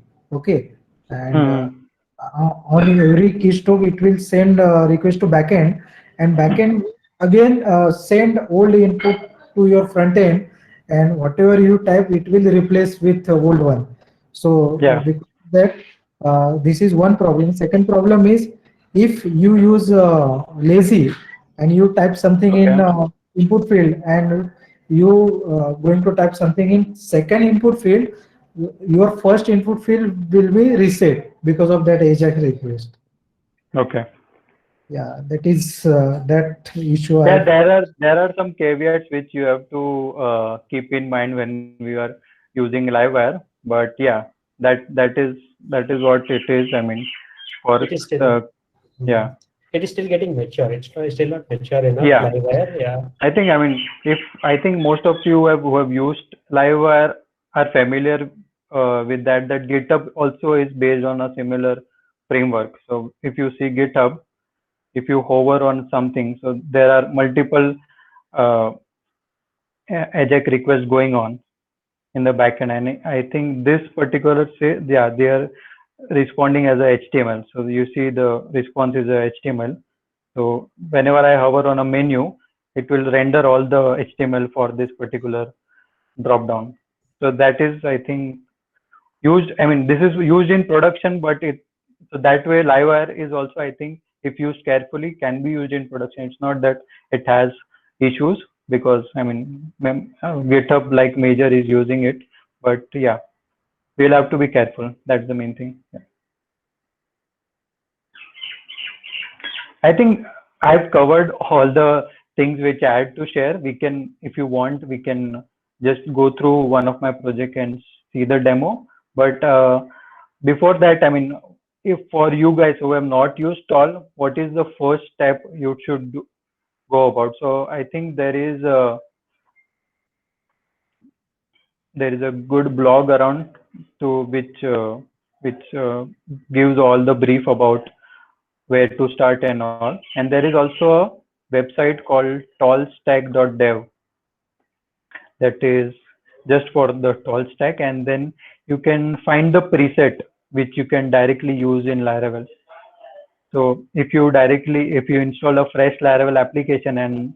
and on every keystroke it will send request to backend, and backend again send old input to your front end, and whatever you type it will replace with old one. So because that this is one problem. Second problem is if you use lazy and you type something in input field, and you going to type something in second input field, your first input field will be reset because of that AJAX request. Okay. Yeah, that is that issue. Yeah, there are some caveats which you have to keep in mind when we are using Livewire. But yeah, that is what it is. I mean, for it is still, yeah, it is still getting mature. It's still not mature enough. Yeah. Livewire, yeah. I think most of you who have used Livewire are familiar with that. That GitHub also is based on a similar framework. So if you see GitHub, if you hover on something, so there are multiple AJAX requests going on in the backend, and I think this particular they are responding as a HTML. So you see the response is a HTML. So whenever I hover on a menu, it will render all the HTML for this particular drop down. So that is, I think, used. I mean, this is used in production, but so that way Livewire is also, I think, if used carefully, can be used in production. It's not that it has issues, because I mean, GitHub like Major is using it, but yeah, we'll have to be careful. That's the main thing. Yeah. I think I've covered all the things which I had to share. We can, if you want, we can just go through one of my projects and see the demo. But before that, I mean, if for you guys who have not used Tall, what is the first step you should go about? So I think there is a good blog around to which gives all the brief about where to start and all. And there is also a website called tallstack.dev that is just for the tall stack, and then you can find the preset which you can directly use in Laravel. So if you install a fresh Laravel application and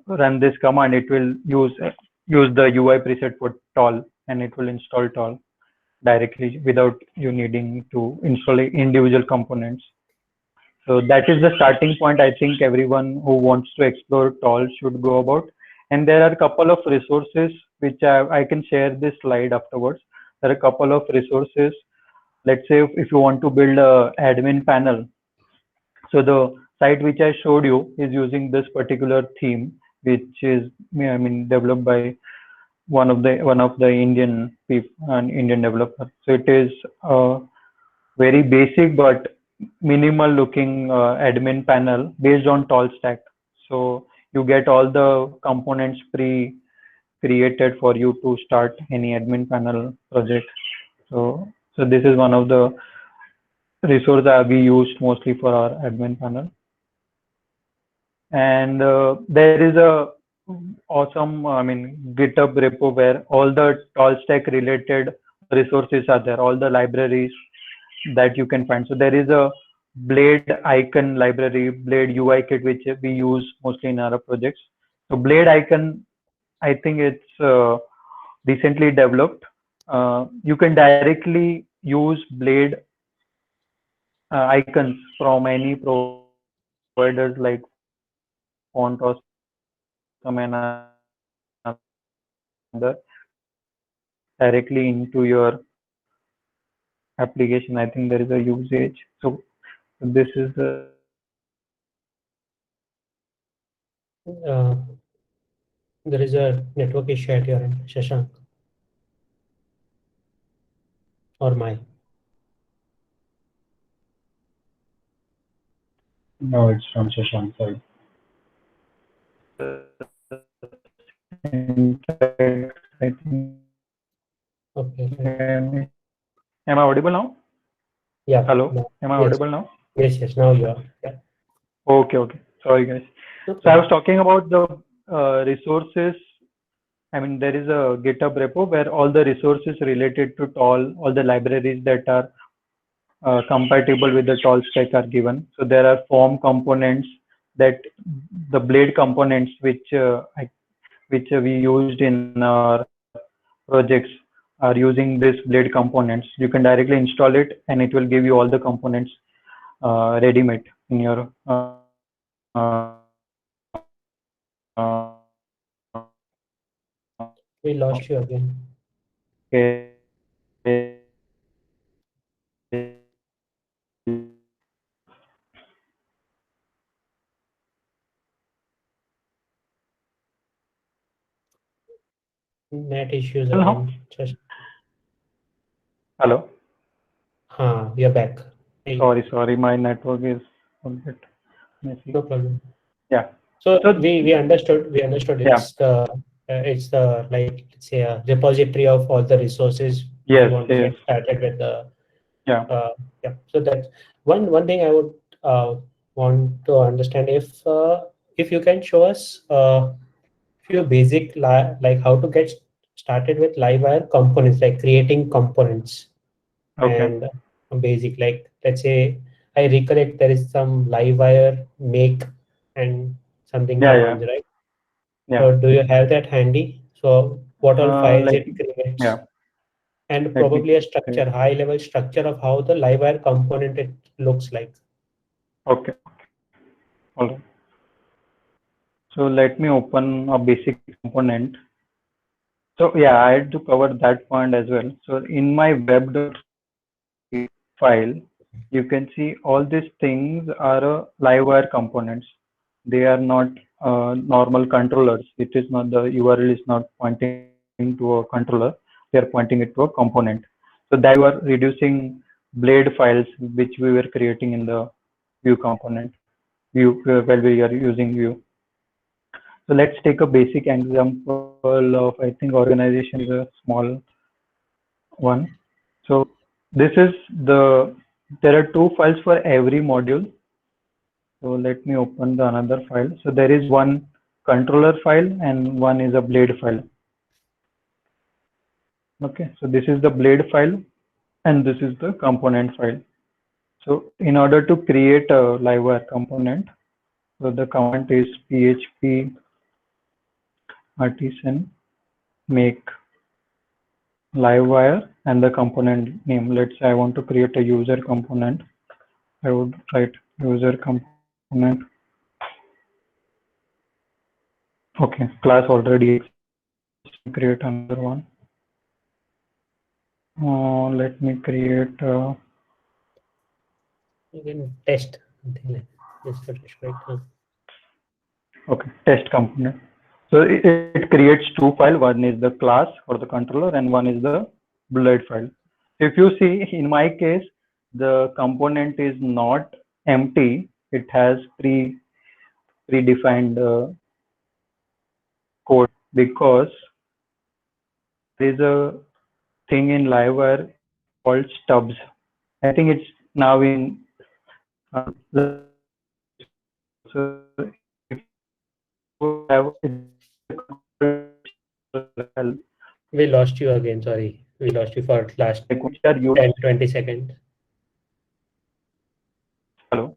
run this command, it will use the UI preset for Tall, and it will install Tall directly without you needing to install individual components. So that is the starting point. I think everyone who wants to explore Tall should go about. And there are a couple of resources which I can share this slide afterwards. There are a couple of resources. Let's say if you want to build a admin panel. So the site which I showed you is using this particular theme, which is, I mean, developed by one of the Indian people, an Indian developer. So it is very basic but minimal looking admin panel based on Tall stack. So you get all the components pre-created for you to start any admin panel project. So this is one of the resources that we used mostly for our admin panel. And there is a awesome, I mean, GitHub repo where all the Tall stack related resources are there, all the libraries that you can find. So there is a Blade icon library, Blade UI kit, which we use mostly in our projects. So Blade icon, I think it's recently developed. You can directly use Blade icons from any providers like Font or some another directly into your application. I think there is a usage. So this is the there is a network issue at your end, Shashank, or mine. No, it's from Shashank's side. I think. Okay. Am I audible now? Yeah. Hello. No. Am I Yes. audible now? Yes. Now you are. Yeah. Okay. Sorry, guys. Okay. So I was talking about the resources. I mean, there is a GitHub repo where all the resources related to Tall, all the libraries that are compatible with the tall stack are given. So there are form components, that the blade components which we used in our projects are using this blade components. You can directly install it and it will give you all the components ready-made in your We lost you again. Net issues again. Just hello. You're back. Hey. Sorry, my network is a bit messy. No problem. Yeah. So we understood. We understood. It's the like, let's say, a repository of all the resources Yes. you want to get started with the. Yeah. So that's one thing I would want to understand, if you can show us few basic like how to get started with Livewire components, like creating components. Okay. And basic, like, let's say I recollect there is some Livewire make and something commands, right? Yeah. So do you have that handy? So what all files like, it creates? yeah. And probably a structure, high level structure of how the Livewire component it looks like. Okay. All right. So let me open a basic component. So yeah, I had to cover that point as well. So in my web file, you can see all these things are Livewire components. They are not normal controllers. It is not, the URL is not pointing to a controller. They are pointing it to a component. So that we are reducing blade files which we were creating in the view component, view while we are using view. So let's take a basic example of, I think organization is a small one. So this is there are two files for every module. So let me open the another file. So there is one controller file and one is a blade file. Okay, so this is the blade file and this is the component file. So in order to create a Livewire component, so the command is php artisan make Livewire and the component name. Let's say I want to create a user component. I would write user component. Okay, class already exists. Create another one. Let me create. You can test something like this, right? Okay, test component. So it creates two files. One is the class or the controller, and one is the blade file. If you see, in my case, the component is not empty. It has predefined code, because there is a thing in Livewire called stubs. I think it's now in so if you have we lost you again. Sorry, we lost you for last 10-20 seconds. Hello.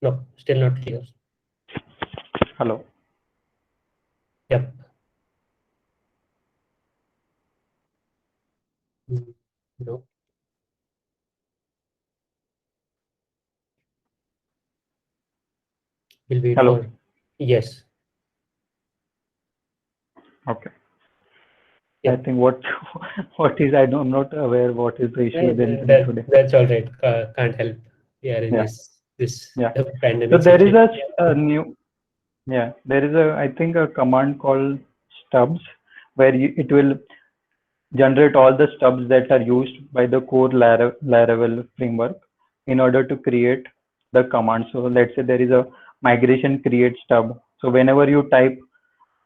No, still not clear. Hello. Yep. No. We'll wait Hello. for. Yes. Okay. Yep. I think what is, I'm not aware what is the issue then today. That's all right. Can't help. We are in this pandemic. So there is a new, there is I think a command called stubs, where it will generate all the stubs that are used by the core Laravel framework in order to create the command. So let's say there is a migration create stub. So whenever you type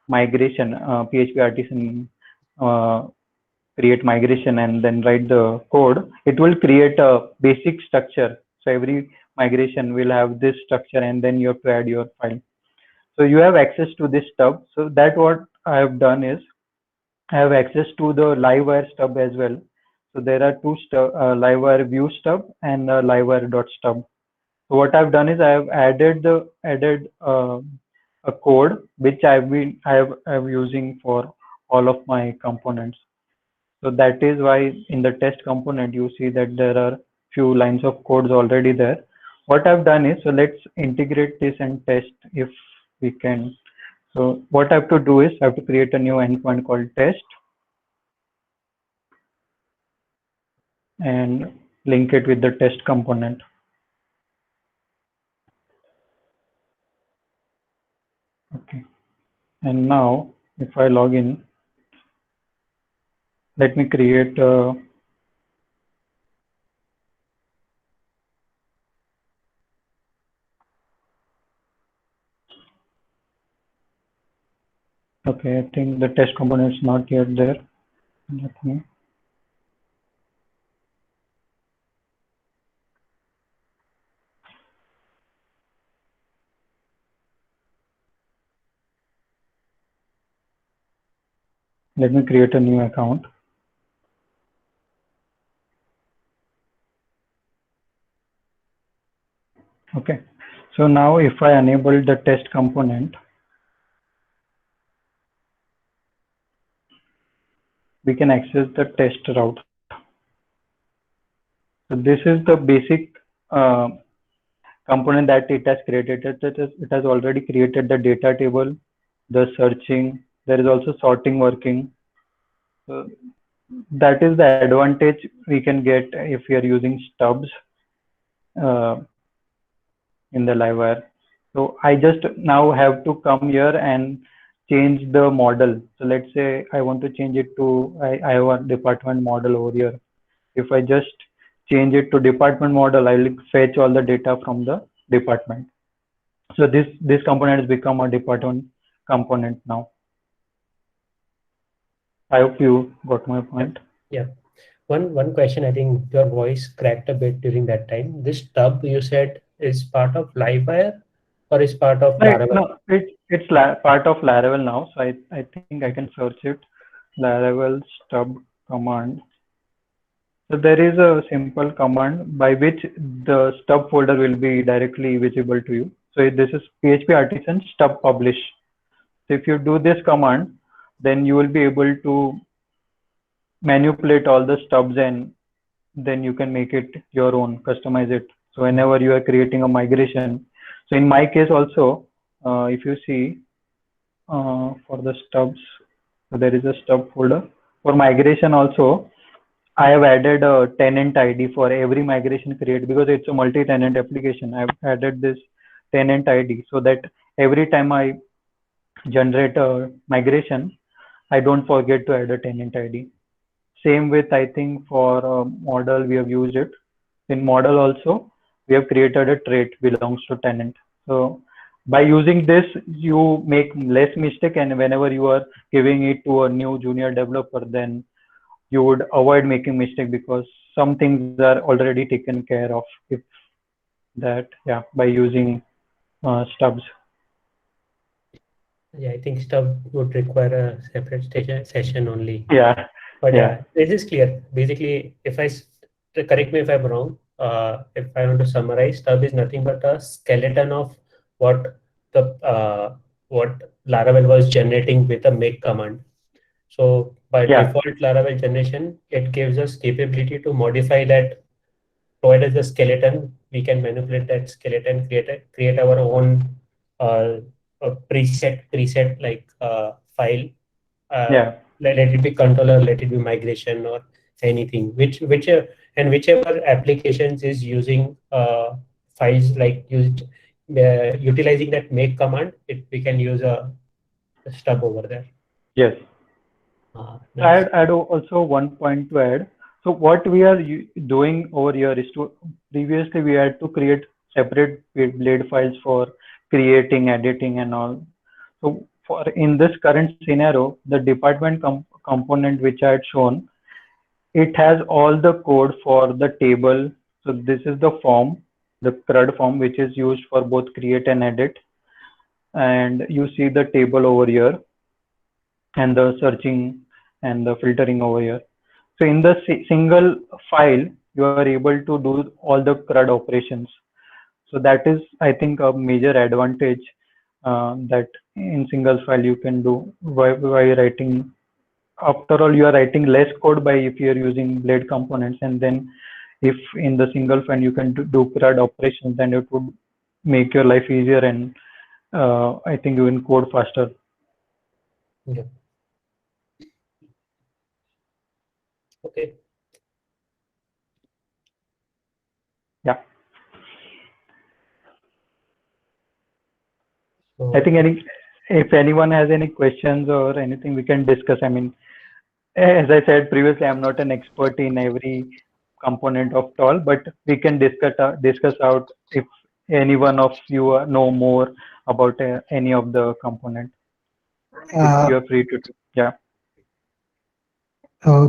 migration, PHP artisan create migration and then write the code, it will create a basic structure. So every migration will have this structure, and then you have to add your file. So you have access to this stub. So that what I have done is, I have access to the Livewire stub as well. So there are two Livewire view stub and Livewire.stub. So what I've done is I have added a code which I'm using for all of my components. So that is why in the test component you see that there are few lines of codes already there. What I've done is, so let's integrate this and test if we can. So what I have to do is I have to create a new endpoint called test and link it with the test component. Okay. And now if I log in, let me create a okay, I think the test component is not yet there. Let me create a new account. Okay, so now if I enable the test component, we can access the test route. So this is the basic component that it has created. It has already created the data table, the searching, there is also sorting working. So that is the advantage we can get if we are using stubs in the Livewire. So I just now have to come here and change the model. So let's say I want to change it to, I have a department model over here. If I just change it to department model, I will fetch all the data from the department. So this component has become a department component now. I hope you got my point. Yeah. One question, I think your voice cracked a bit during that time. This stub you said is part of Livewire or is part of Laravel? No, it's part of Laravel now. So I think I can search it. Laravel stub command. So there is a simple command by which the stub folder will be directly visible to you. So this is PHP Artisan stub publish. So if you do this command, then you will be able to manipulate all the stubs and then you can make it your own, customize it. So whenever you are creating a migration. So in my case also, if you see for the stubs, so there is a stub folder. For migration also, I have added a tenant ID for every migration create because it's a multi-tenant application. I've added this tenant ID so that every time I generate a migration, I don't forget to add a tenant ID. Same with, I think for model, we have used it. In model also, we have created a trait belongs to tenant. So by using this, you make less mistake, and whenever you are giving it to a new junior developer, then you would avoid making mistake because some things are already taken care of if that, yeah, by using stubs. Yeah, I think stub would require a separate session only. Yeah. But yeah, this is clear. Basically, if correct me if I'm wrong, if I want to summarize, stub is nothing but a skeleton of what Laravel was generating with a make command. So by default Laravel generation, it gives us capability to modify that, provide us the skeleton. We can manipulate that skeleton, create our own preset like file. Let it be controller, let it be migration or anything, whichever applications is using files like utilizing that make command, we can use a stub over there. Yes. Nice. I'd also one point to add. So what we are doing over here is to, previously we had to create separate blade files for creating, editing and all. So for in this current scenario, the department component which I had shown, it has all the code for the table. So this is the form, the CRUD form, which is used for both create and edit. And you see the table over here and the searching and the filtering over here. So in the single file, you are able to do all the CRUD operations. So that is, I think, a major advantage that in single file you can do by writing. After all, you are writing less code by if you are using Blade components, and then if in the single file you can do CRUD operations, then it would make your life easier, and I think you can code faster. Yeah. Okay. Yeah. So, I think if anyone has any questions or anything, we can discuss. I mean, as I said previously, I'm not an expert in every component of TOL, but we can discuss out if any one of you know more about any of the component. You are free to. Yeah.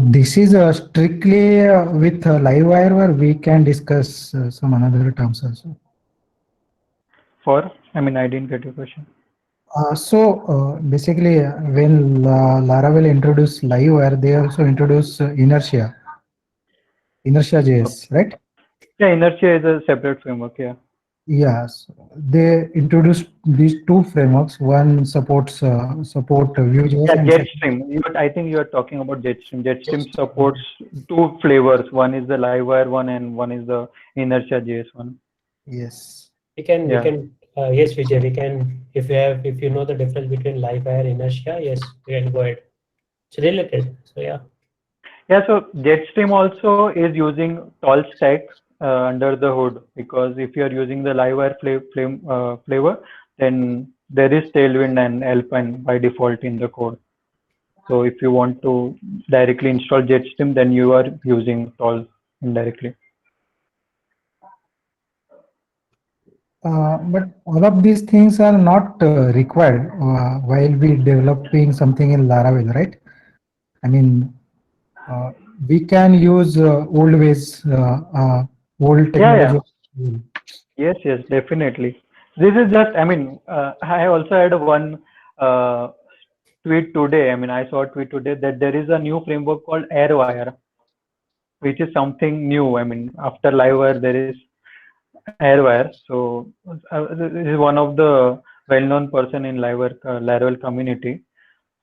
This is strictly with Livewire, where we can discuss some another terms also. I mean, I didn't get your question. Basically, when Laravel introduced Livewire, they also introduced Inertia JS, right? Yeah, Inertia is a separate framework. Yeah. Yes, they introduced these two frameworks. One supports Vue.js, Yeah, and Jetstream. I think you are talking about Jetstream. Jetstream supports two flavors. One is the Livewire one, and one is the Inertia JS one. yes, yes, Vijay, we can, if you know the difference between Livewire, Inertia, yes, we can go ahead. It's related, so yeah. Yeah, so Jetstream also is using TOL stack under the hood, because if you are using the Livewire flavor, then there is Tailwind and Alpine by default in the code. So if you want to directly install Jetstream, then you are using TOL indirectly. but all of these things are not required while we developing something in Laravel, right? I mean, we can use old ways, old technology. Yes, definitely. This is just, I mean, I also had one tweet today. I mean, I saw a tweet today that there is a new framework called Airwire, which is something new. I mean, after Livewire, there is Airwire. So this is one of the well-known person in Laravel community.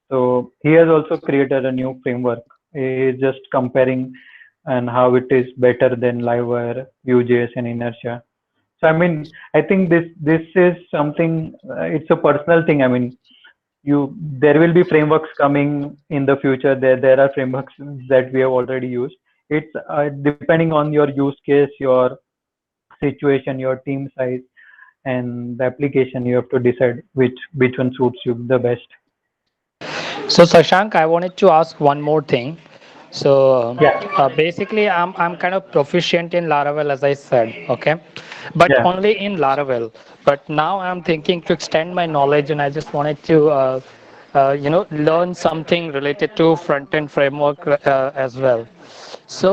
So he has also created a new framework. He is just comparing and how it is better than Livewire, Vue.js, and Inertia. So I mean, I think this is something. It's a personal thing. I mean, there will be frameworks coming in the future. There are frameworks that we have already used. It's depending on your use case, your situation, your team size, and the application. You have to decide which one suits you the best. So Sashank, I wanted to ask one more thing. So Yeah. basically, I'm kind of proficient in Laravel, as I said, okay, but Yeah. only in Laravel. But now I'm thinking to extend my knowledge, and I just wanted to, learn something related to front-end framework as well. So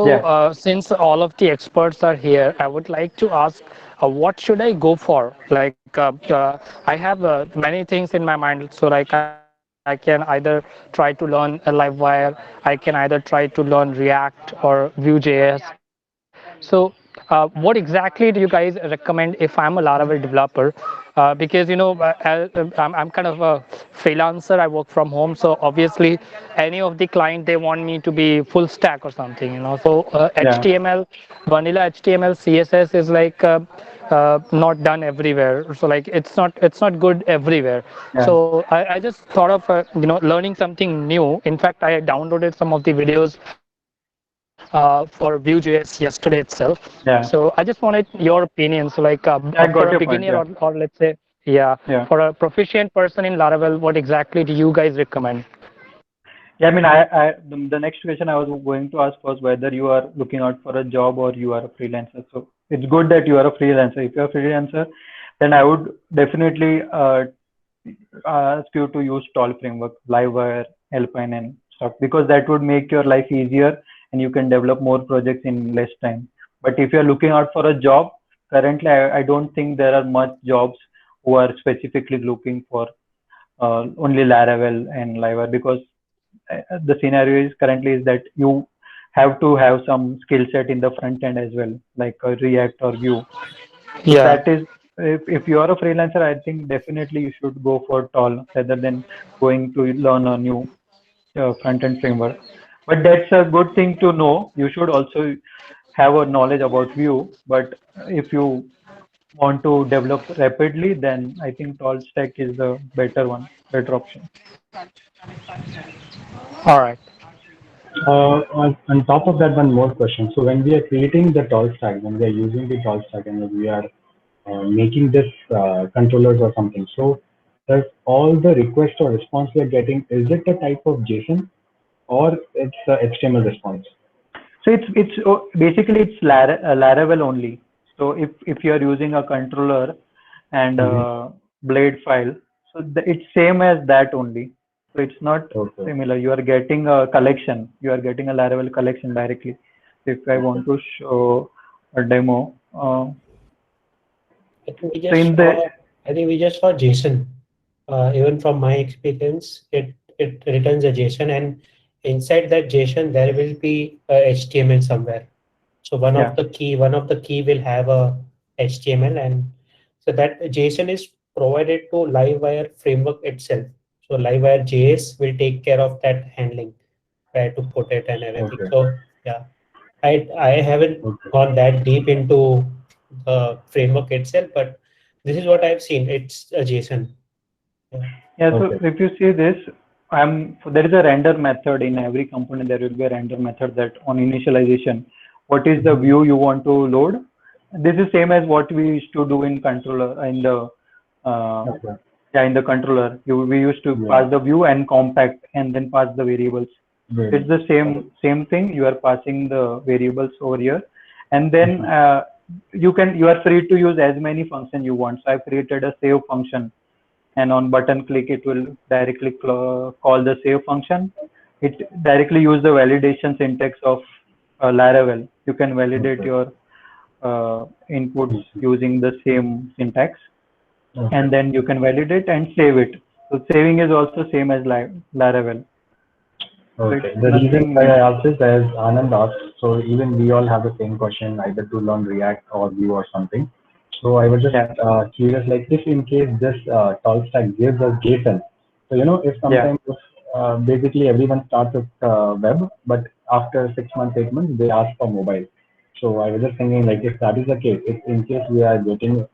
since all of the experts are here, I would like to ask, what should I go for? Like, I have many things in my mind. So like, I can either try to learn a Livewire, I can either try to learn React or Vue.js. So what exactly do you guys recommend if I'm a Laravel developer? Because I'm kind of a freelancer. I work from home, so obviously any of the client, they want me to be full stack or something. So HTML, vanilla HTML, CSS is like not done everywhere. So like it's not good everywhere. So I just thought of learning something new. In fact, I downloaded some of the videos for Vue.js yesterday itself. So I just wanted your opinion. So like I for got a your point. beginner, or let's say, for a proficient person in Laravel, what exactly do you guys recommend? Yeah, I mean, the next question I was going to ask was whether you are looking out for a job or you are a freelancer. So it's good that you are a freelancer. If you're a freelancer, then I would definitely ask you to use TOL framework, Livewire, Alpine, and stuff, because that would make your life easier and you can develop more projects in less time. But if you're looking out for a job, currently I don't think there are much jobs who are specifically looking for only Laravel and Livewire, because the scenario is currently is that you have to have some skill set in the front end as well, like React or Vue. So Yeah. that is, if you are a freelancer, I think definitely you should go for Tall rather than going to learn a new front end framework. But that's a good thing to know. You should also have a knowledge about Vue. But if you want to develop rapidly, then I think Tall Stack is the better one, better option. All right. On top of that, one more question. So when we are creating the tall stack, when we are using the tall stack and we are making this controllers or something, so does all the request or response we are getting, is it a type of JSON or it's HTML response? So basically it's Laravel only. So if you are using a controller and blade file, so it's same as that only. So it's not similar. You are getting a collection. You are getting a Laravel collection directly. If I want to show a demo, I think we just saw JSON. Even from my experience, it returns a JSON, and inside that JSON there will be HTML somewhere. So one of the key will have a HTML, and so that JSON is provided to Livewire framework itself. So Livewire JS will take care of that handling, where to put it and everything. So yeah, I haven't gone that deep into the framework itself, but this is what I've seen. It's a JSON. Yeah. So if you see this, there is a render method in every component. There will be a render method that on initialization, what is the view you want to load? This is same as what we used to do in controller in the in the controller. We used to pass the view and compact and then pass the variables. It's the same thing. You are passing the variables over here, and then you are free to use as many functions you want. So I've created a save function, and on button click it will directly call the save function. It directly use the validation syntax of Laravel. You can validate your inputs using the same syntax, and then you can validate and save it. So saving is also same as Laravel. Okay. The reason why I asked this, as Anand asked, so even we all have the same question, either to learn React or Vue or something. So I was just curious, like if in case this tall stack gives us JSON, so if sometimes basically everyone starts with web, but after 6 months, 8 months, they ask for mobile. So I was just thinking, like if that is the case, if in case we are getting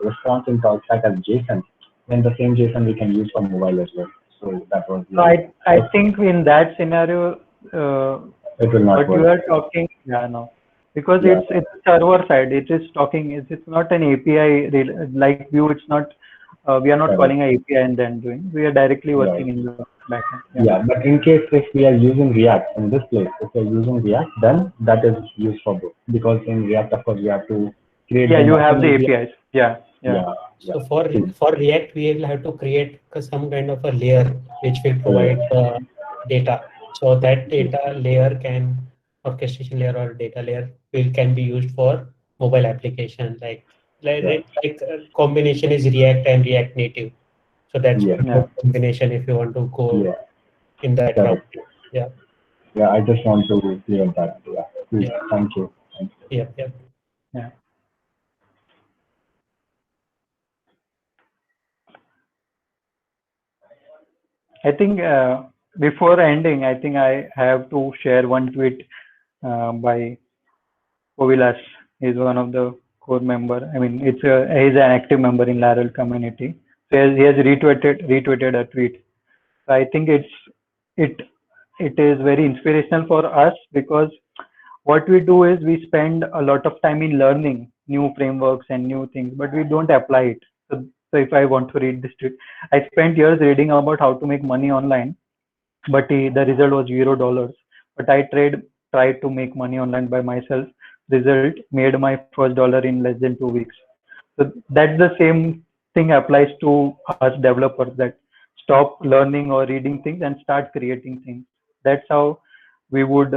response in tall stack as JSON, then the same JSON we can use for mobile as well. So that was. I think in that scenario, it will not what work. you are talking, because it's server side. It is talking. It's not an API like Vue. It's not. We are not calling an API and then doing. We are directly working in the backend. But in case if we are using React in this place, if we are using React, then that is used for both. Because in React, of course, we have to create. Yeah, you have the APIs. Yeah. So for React, we will have to create some kind of a layer which will provide data. So that data layer orchestration layer or data layer can be used for mobile application. Like combination is React and React Native. So that's a combination if you want to go in that route. Yeah. Yeah, I just want to clear that. Thank you. Yeah. I think before ending, I think I have to share one tweet by Kovilas. He's one of the core member. I mean, he's an active member in Laravel community. So he has retweeted a tweet. So I think it is very inspirational for us, because what we do is we spend a lot of time in learning new frameworks and new things, but we don't apply it. So if I want to read this tweet, I spent years reading about how to make money online, but the result was $0. But I tried to make money online by myself. Result, made my first dollar in less than 2 weeks. So that's the same thing applies to us developers, that stop learning or reading things and start creating things. That's how we would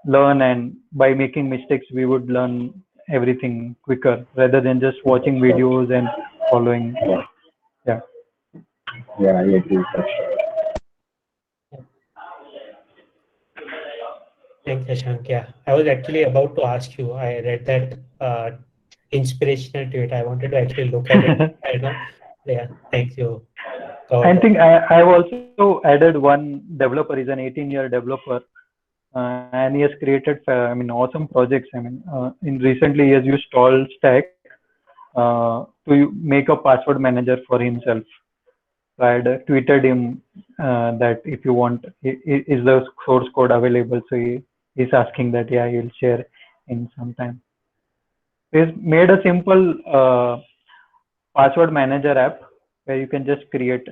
learn, and by making mistakes we would learn everything quicker rather than just watching videos and following. Yeah, I agree. Thanks, Shashank. Yeah, I was actually about to ask you. I read that inspirational tweet. I wanted to actually look at it. I know. Yeah, thanks you. I think I've also added one developer. He's an 18-year developer, and he has created, awesome projects. In recently he has used StallStack to make a password manager for himself. So I had tweeted him that if you want, is the source code available? So he's asking that, yeah, he'll share in some time. He's made a simple password manager app where you can just create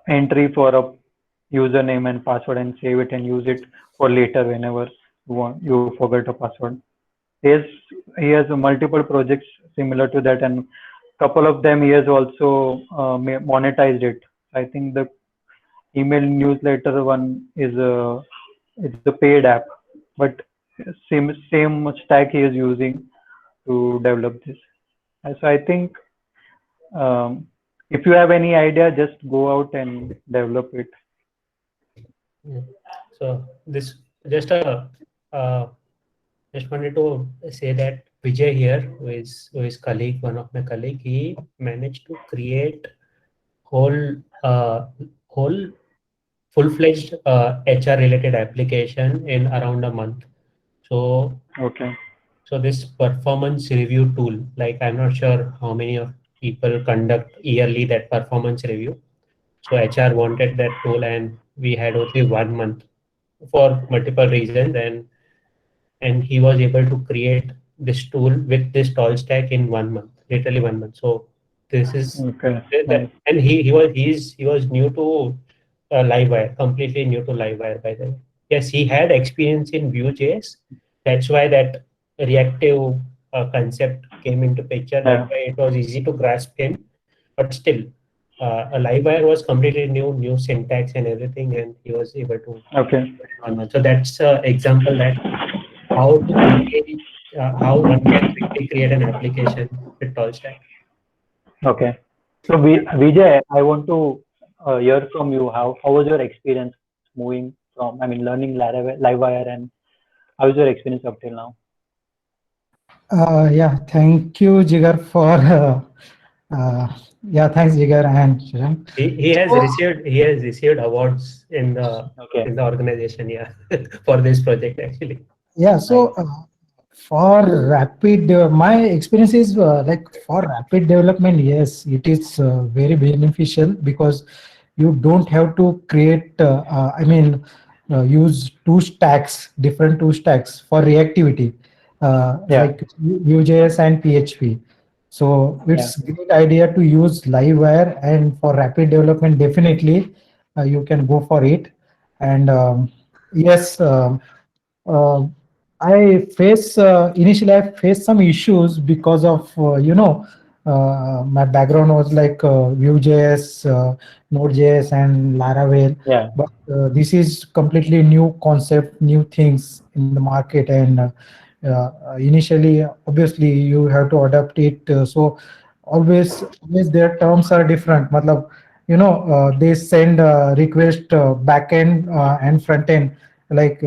entry for a username and password and save it and use it for later whenever you forget a password. He has multiple projects similar to that, and couple of them he has also monetized it. I think the email newsletter one is it's the paid app, but same stack he is using to develop this. So I think if you have any idea, just go out and develop it. Yeah. So this just wanted to say that Vijay here, who is colleague, one of my colleague, he managed to create whole full-fledged HR related application in around a month. So okay. So this performance review tool, like I'm not sure how many of people conduct yearly that performance review. So HR wanted that tool, and we had only 1 month for multiple reasons, and he was able to create this tool with this StallStack in 1 month, literally 1 month. So this is okay. And he was new to Livewire, completely new to Livewire, by the way. Yes, he had experience in Vue.js. That's why that reactive concept came into picture. That's why it was easy to grasp him. But still, a Livewire was completely new syntax and everything, and he was able to. Okay. So that's an example that how one can quickly create an application with StallStack. Okay. So Vijay, I want to hear from you. How was your experience moving from, learning Livewire, and how is your experience up till now? Yeah, thank you, Jigar, for thanks, Jigar and Shashank. He has received awards in the organization, for this project actually. Yeah, so for rapid, my experience is like for rapid development, yes, it is very beneficial because you don't have to create, use different two stacks for reactivity, like Vue.js and PHP. So it's a great idea to use Livewire, and for rapid development, definitely you can go for it. And yes, I face initially I faced some issues because of my background was like Vue.js, Node.js, and Laravel. Yeah. But this is completely new concept, new things in the market, and initially, obviously, you have to adapt it. So always their terms are different. Matlab, they send request backend and front end like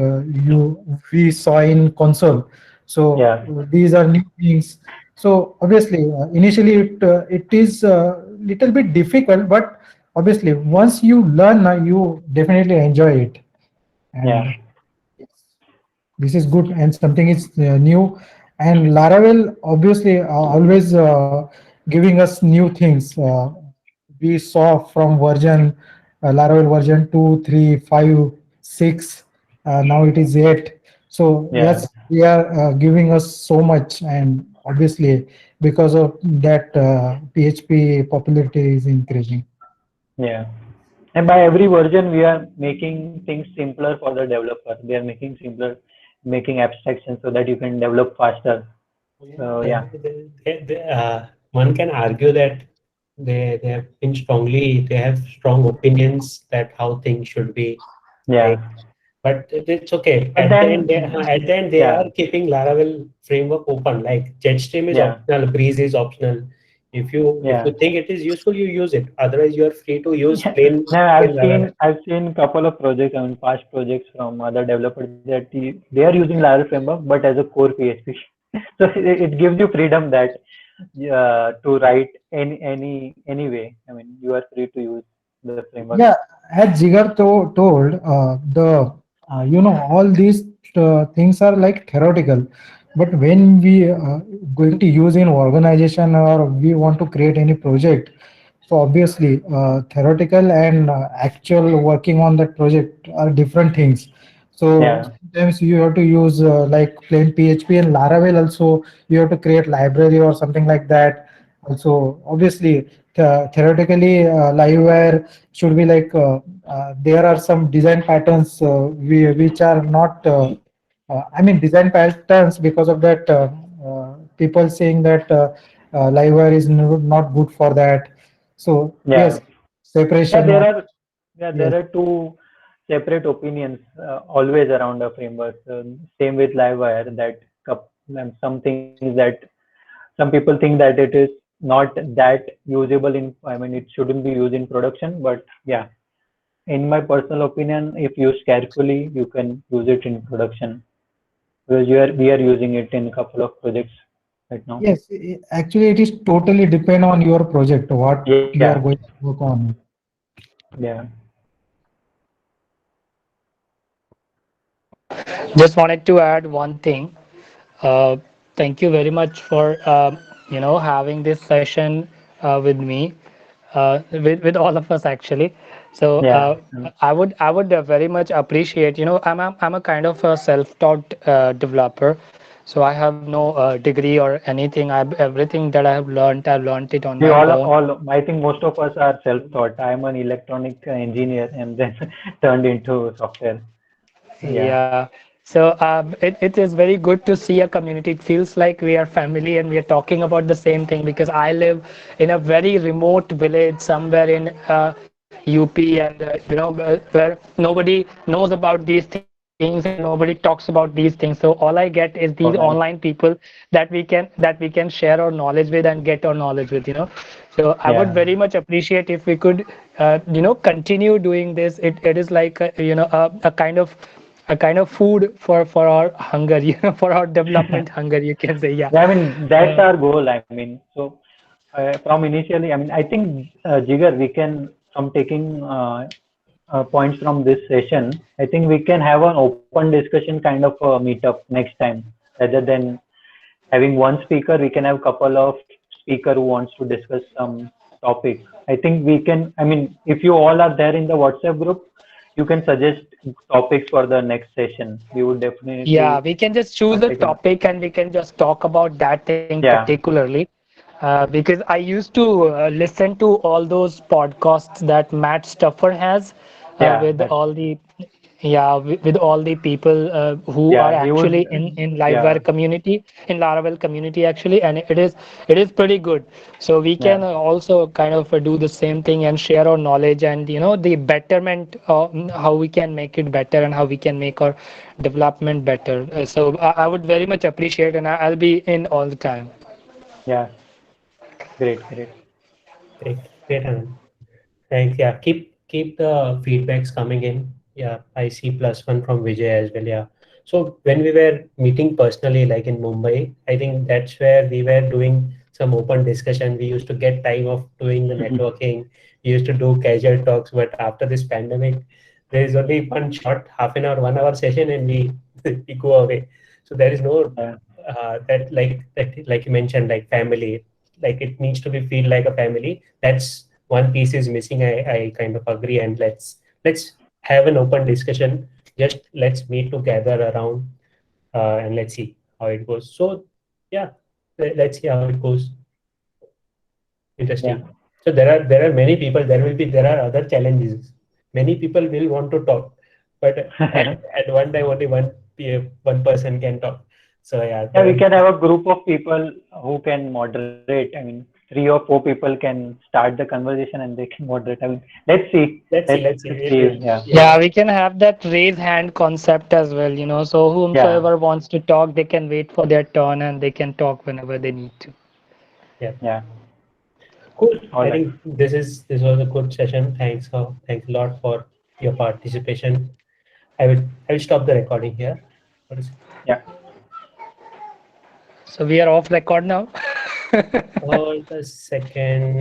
we saw in console. So these are new things. So obviously, initially it is a little bit difficult, but obviously once you learn, you definitely enjoy it. And this is good, and something is new. And Laravel obviously always giving us new things. We saw from version Laravel version 2, 3, 5, 6. Now it is 8. So yes, they are giving us so much, and obviously because of that, PHP popularity is increasing. Yeah. And by every version, we are making things simpler for the developer. They are making abstractions so that you can develop faster. So one can argue that they have strong opinions that how things should be. Yeah. But it's okay. At the end, they are keeping Laravel framework open. Like Jetstream is optional, Breeze is optional. If you think it is useful, you use it. Otherwise, you are free to use plain. No, Laravel. I've seen couple of projects, I mean past projects from other developers that they are using Laravel framework but as a core PHP. So it gives you freedom that to write any way. I mean you are free to use the framework. Yeah, as Jigar told, all these things are like theoretical, but when we going to use in organization or we want to create any project, so obviously theoretical and actual working on that project are different things. So Yeah. sometimes you have to use like plain PHP and Laravel. Also, you have to create library or something like that. Also, obviously, theoretically, Livewire should be like there are some design patterns which are not. I mean, design patterns because of that. People saying that Livewire is not good for that. So Yeah. yes, separation There of are yes. there are two separate opinions always around a framework. Same with Livewire that some things that some people think that it is not that usable in. I mean, it shouldn't be used in production. But yeah, in my personal opinion, if used carefully, you can use it in production because we are using it in a couple of projects right now. Yes, actually, it is totally depend on your project, what you Yeah, are going to work on. yeah. Just wanted to add one thing. Uh, Thank you very much for having this session with me, with all of us actually. So Yeah. I would very much appreciate. I'm a kind of a self-taught developer, so I have no degree or anything. Everything that I've learned it on We my own. all, I think most of us are self-taught. I'm an electronic engineer and then turned into software. Yeah, Yeah. So it is very good to see a community. It feels like we are family and we are talking about the same thing because I live in a very remote village somewhere in UP, and where nobody knows about these things and nobody talks about these things. So all I get is these all online right. people that we can share our knowledge with and get our knowledge with. So I would Yeah, very much appreciate if we could continue doing this. It is like a kind of food for our hunger, for our development hunger, you can say. Yeah. yeah. I mean, that's uh, our goal. I mean, so from initially, I mean, I think Jigar, we can from taking points from this session. I think we can have an open discussion kind of meetup next time rather than having one speaker. We can have couple of speaker who wants to discuss some topic. I think we can. I mean, if you all are there in the WhatsApp group, you can suggest topics for the next session. We would yeah, definitely we can just choose a take a look. topic and we can just talk about that thing Yeah, particularly. Because I used to listen to all those podcasts that Matt Stuffer has, yeah, with all the yeah with all the people who are yeah. He would. actually in Yeah, Livewire community, in Laravel community actually, and it is pretty good. So we yeah, can also kind of do the same thing and share our knowledge and the betterment, how we can make it better and how we can make our development better. So I would very much appreciate, and I'll be in all the time. yeah. Great, great. Great, great, Anand. Thanks. Yeah, keep the feedbacks coming in. Yeah, I see +1 from Vijay as well. Yeah. So when we were meeting personally, like in Mumbai, I think that's where we were doing some open discussion. We used to get time of doing the networking. We used to do casual talks, but after this pandemic, there is only one short half an hour, 1 hour session, and we we go away. So there is no Yeah, like you mentioned, like family, like it needs to be feel like a family. That's one piece is missing. I kind of agree, and let's have an open discussion. Just let's meet together around and let's see how it goes. So yeah, let's see how it goes. yeah. Interesting. So there are many people. There are other challenges. Many people will want to talk, but at one time only one person can talk. So yeah, Yeah, there we are. can have a group of people who can moderate. I mean, 3 or 4 people can start the conversation and they can moderate. I mean, let's see. Let's see. Let's Let's see. see. Yeah, Yeah, we can have that raise hand concept as well. So yeah, whomsoever wants to talk, they can wait for their turn and they can talk whenever they need to. Yeah. yeah. Cool. All I right. think this was a good session. Thanks a lot for your participation. I will stop the recording here. Yeah. So we are off record now. Hold a second.